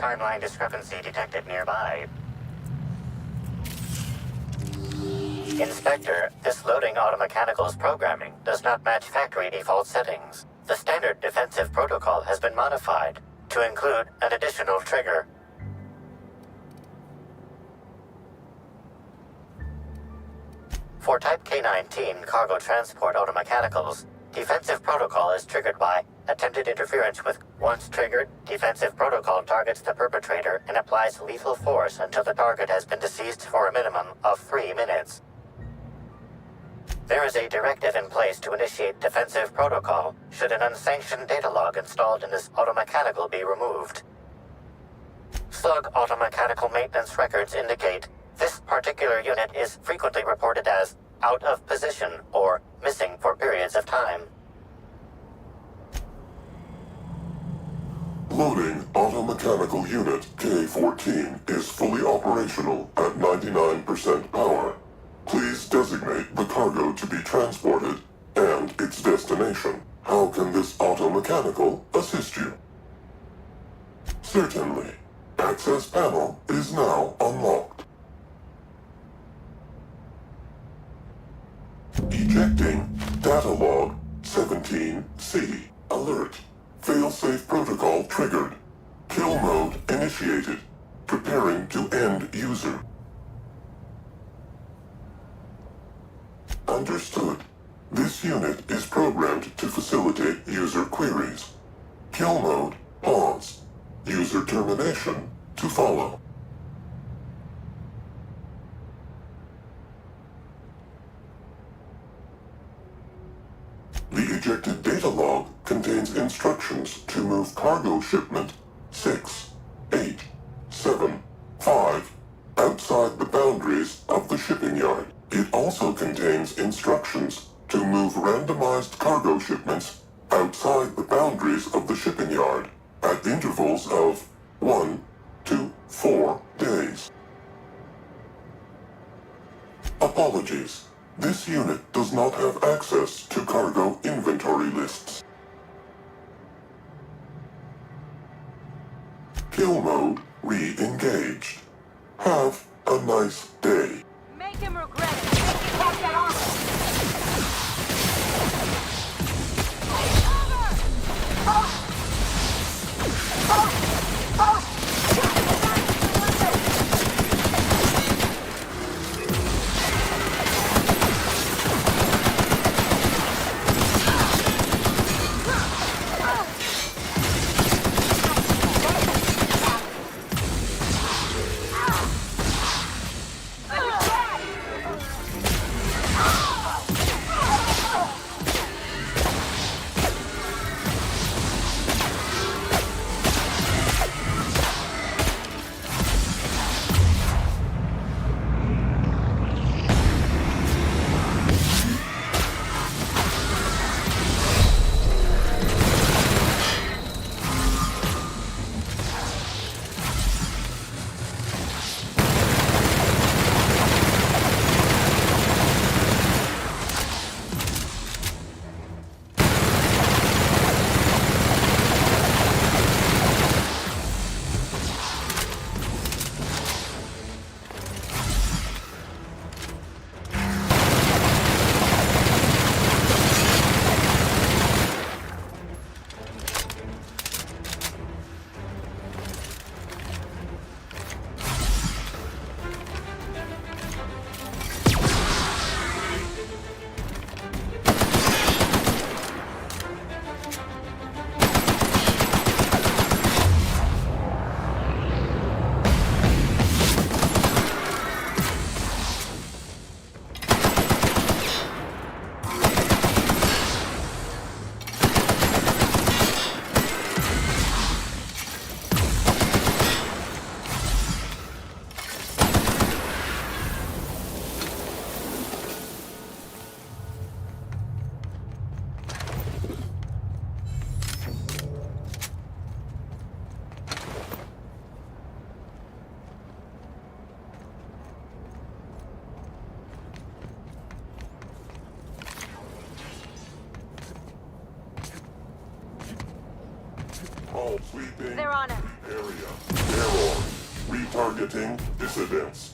Timeline discrepancy detected nearby. Inspector, this loading automechanical's programming does not match factory default settings. The standard defensive protocol has been modified to include an additional trigger. For Type K-19 cargo transport automechanicals, defensive protocol is triggered by attempted interference with. Once triggered, defensive protocol targets the perpetrator and applies lethal force until the target has been deceased for a minimum of 3 minutes. There is a directive in place to initiate defensive protocol should an unsanctioned data log installed in this automechanical be removed. Slug automechanical maintenance records indicate this particular unit is frequently reported as out of position or missing for periods of time. Loading automechanical unit K-14 is fully operational at 99% power. Please designate the cargo to be transported and its destination. How can this automechanical assist you? Certainly. Access panel is now unlocked. Ejecting data log 17C. Alert. Failsafe protocol triggered. Kill mode initiated. Preparing to end user. Understood. This unit is programmed to facilitate user queries. Kill mode pause. User termination to follow. The ejected data log contains instructions to move cargo shipment 6, 8, 7, 5 outside the boundaries of the shipping yard. It also contains instructions to move randomized cargo shipments outside the boundaries of the shipping yard at intervals of 1 to 4 days. Apologies. This unit does not have access to cargo inventory lists. Kill mode re-engaged. Have a nice day. Make him regret it. Pack that armor. All sweeping. They're on him. area. Error. Retargeting dissidents.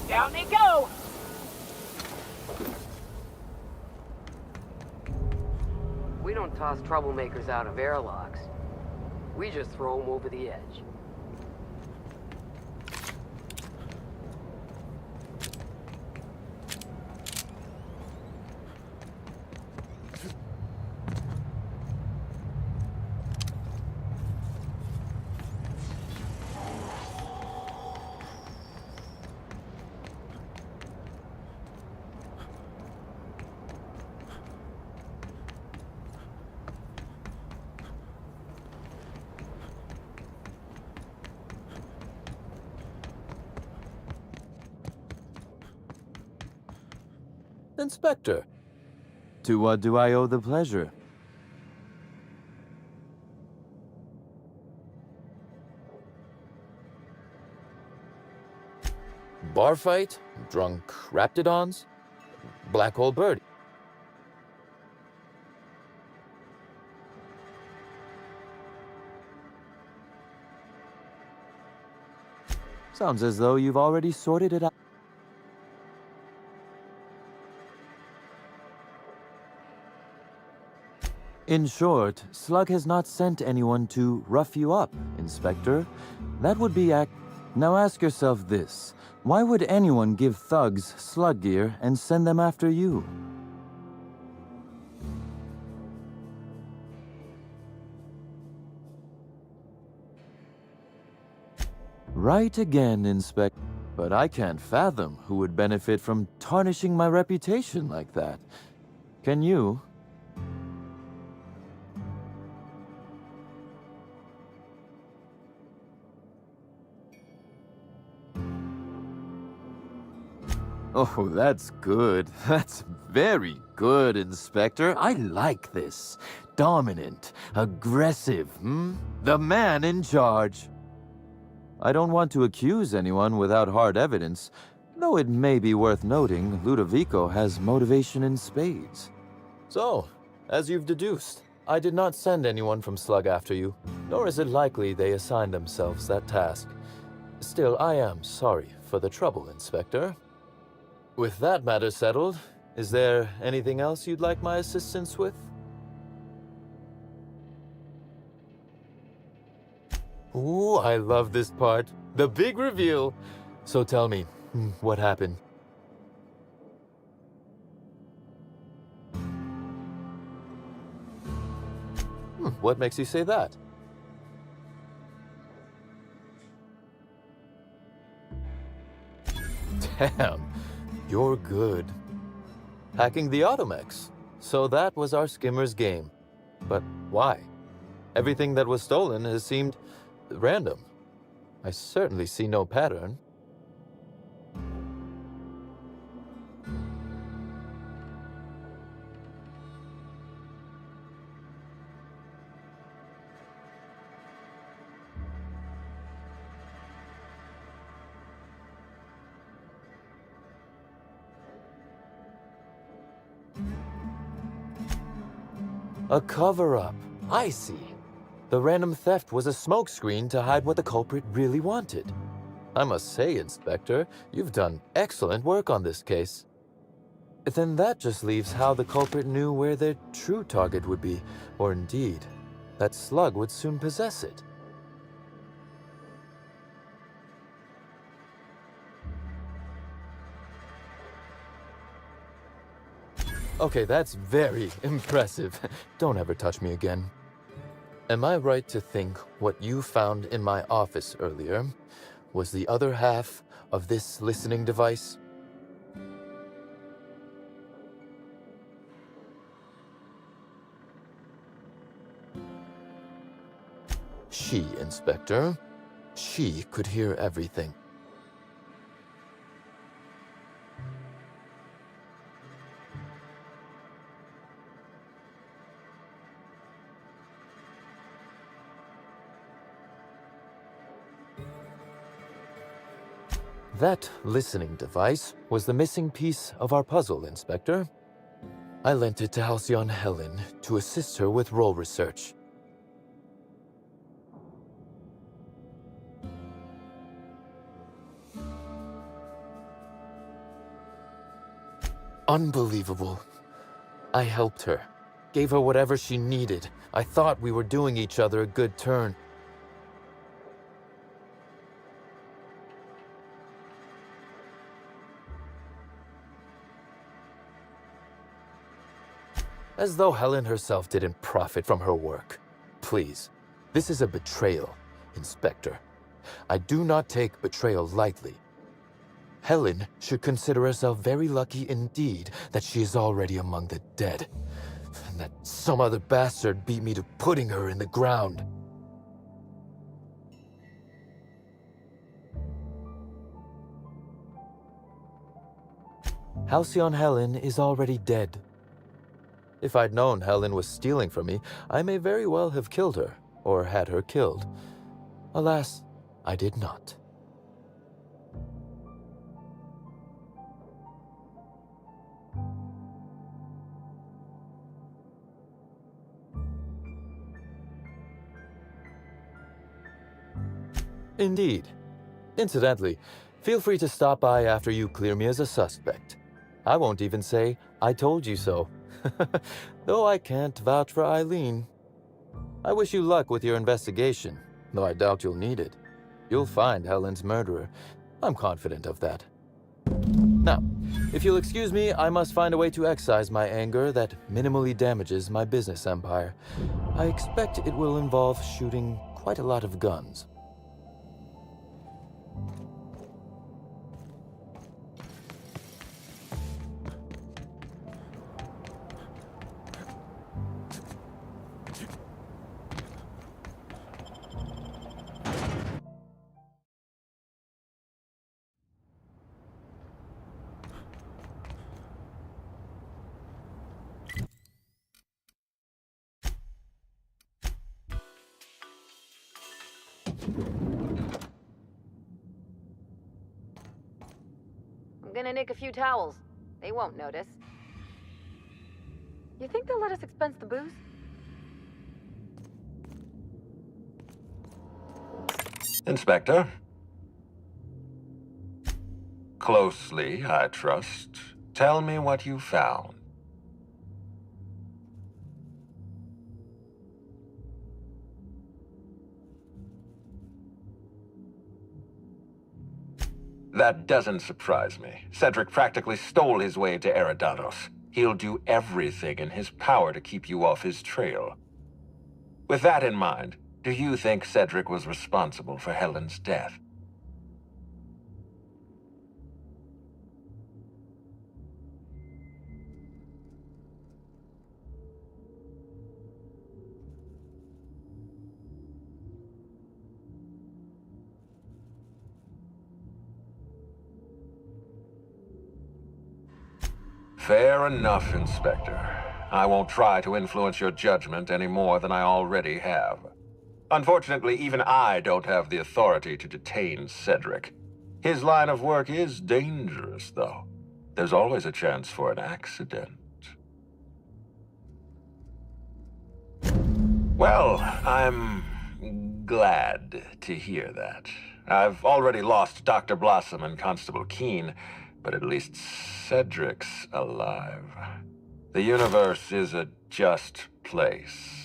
Down they go! We don't toss troublemakers out of airlocks. We just throw them over the edge. Inspector, to what do I owe the pleasure? Bar fight? Drunk Raptidons? Black hole bird? Sounds as though you've already sorted it out. In short, Slug has not sent anyone to rough you up, Inspector. That would be Now ask yourself this. Why would anyone give thugs Slug gear and send them after you? Right again, Inspector. But I can't fathom who would benefit from tarnishing my reputation like that. Can you? Oh, that's good. That's very good, Inspector. I like this. Dominant, aggressive, The man in charge. I don't want to accuse anyone without hard evidence, though it may be worth noting Ludovico has motivation in spades. So, as you've deduced, I did not send anyone from Slug after you, nor is it likely they assigned themselves that task. Still, I am sorry for the trouble, Inspector. With that matter settled, is there anything else you'd like my assistance with? Ooh, I love this part. The big reveal. So tell me, what happened? What makes you say that? Damn. You're good. Hacking the Automex. So that was our skimmer's game. But why? Everything that was stolen has seemed random. I certainly see no pattern. A cover-up. I see. The random theft was a smokescreen to hide what the culprit really wanted. I must say, Inspector, you've done excellent work on this case. Then that just leaves how the culprit knew where their true target would be, or indeed, that Slug would soon possess it. Okay, that's very impressive. Don't ever touch me again. Am I right to think what you found in my office earlier was the other half of this listening device? She, Inspector. She could hear everything. That listening device was the missing piece of our puzzle, Inspector. I lent it to Halcyon Helen to assist her with role research. Unbelievable. I helped her, gave her whatever she needed. I thought we were doing each other a good turn. As though Helen herself didn't profit from her work. Please, this is a betrayal, Inspector. I do not take betrayal lightly. Helen should consider herself very lucky indeed that she is already among the dead, and that some other bastard beat me to putting her in the ground. Halcyon Helen is already dead. If I'd known Helen was stealing from me, I may very well have killed her, or had her killed. Alas, I did not. Indeed. Incidentally, feel free to stop by after you clear me as a suspect. I won't even say, I told you so. Though I can't vouch for Eileen. I wish you luck with your investigation, though I doubt you'll need it. You'll find Helen's murderer. I'm confident of that. Now, if you'll excuse me, I must find a way to excise my anger that minimally damages my business empire. I expect it will involve shooting quite a lot of guns. I'm gonna nick a few towels. They won't notice. You think they'll let us expense the booze? Inspector. Closely, I trust. Tell me what you found. That doesn't surprise me. Cedric practically stole his way to Eridanos. He'll do everything in his power to keep you off his trail. With that in mind, do you think Cedric was responsible for Helen's death? Fair enough, Inspector. I won't try to influence your judgment any more than I already have. Unfortunately, even I don't have the authority to detain Cedric. His line of work is dangerous, though. There's always a chance for an accident. Well, I'm glad to hear that. I've already lost Dr. Blossom and Constable Keene, but at least Cedric's alive. The universe is a just place.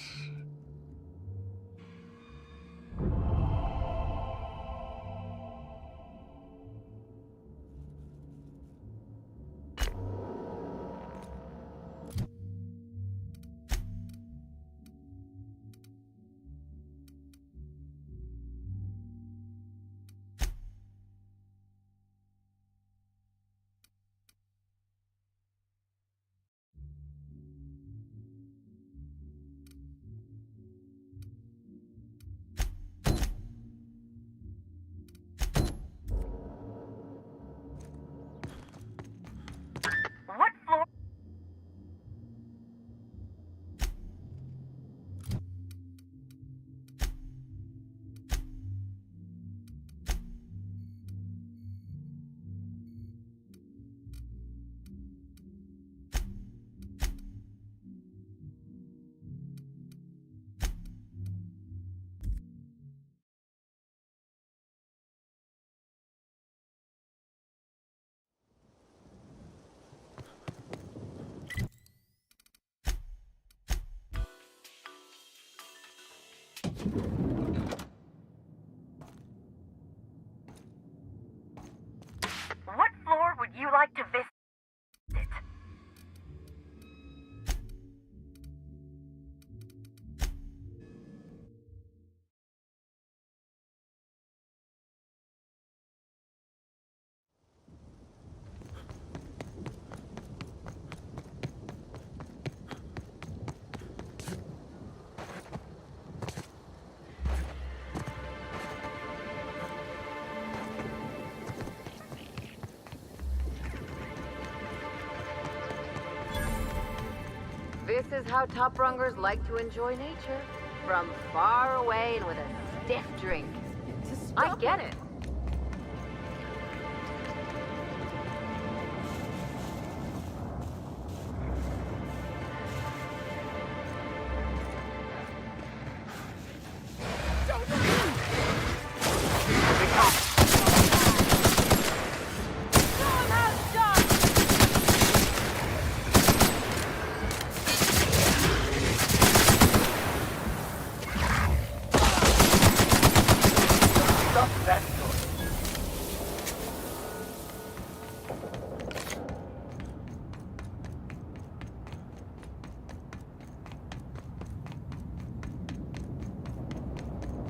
like to visit. This is how top rungers like to enjoy nature. From far away and with a stiff drink. I get it.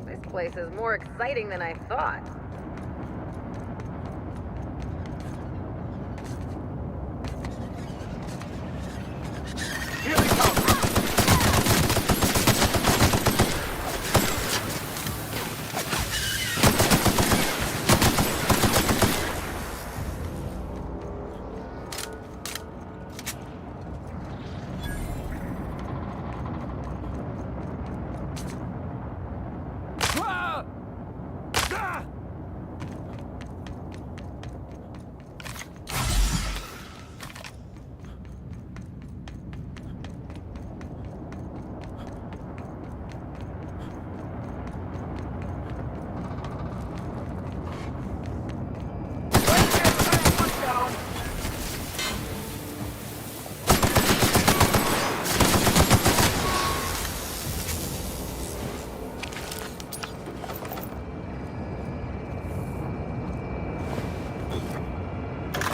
This place is more exciting than I thought.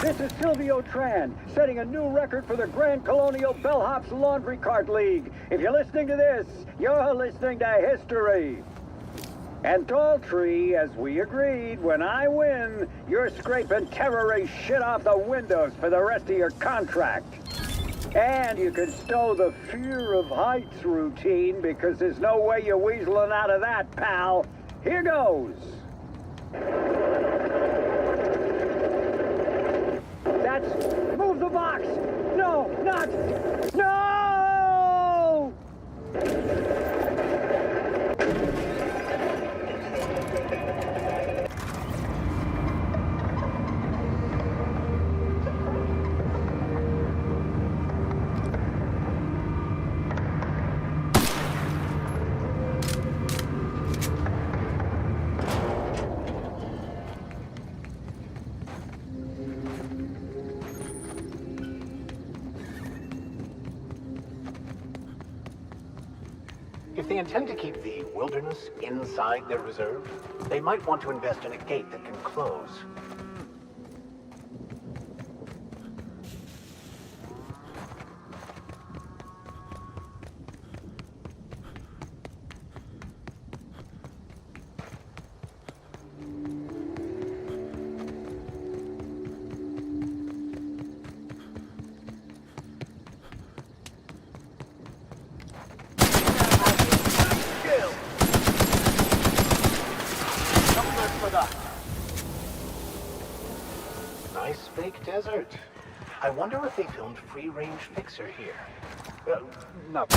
This is Silvio Tran, setting a new record for the Grand Colonial Bellhops Laundry Cart League. If you're listening to this, you're listening to history. And Daltrey, as we agreed, when I win, you're scraping terrorist shit off the windows for the rest of your contract. And you can stow the fear of heights routine because there's no way you're weaseling out of that, pal. Here goes. That's... Move the box! No, not... No! If they intend to keep the wilderness inside their reserve, they might want to invest in a gate that can close. Nice fake desert. I wonder if they filmed Free Range Fixer here. Not.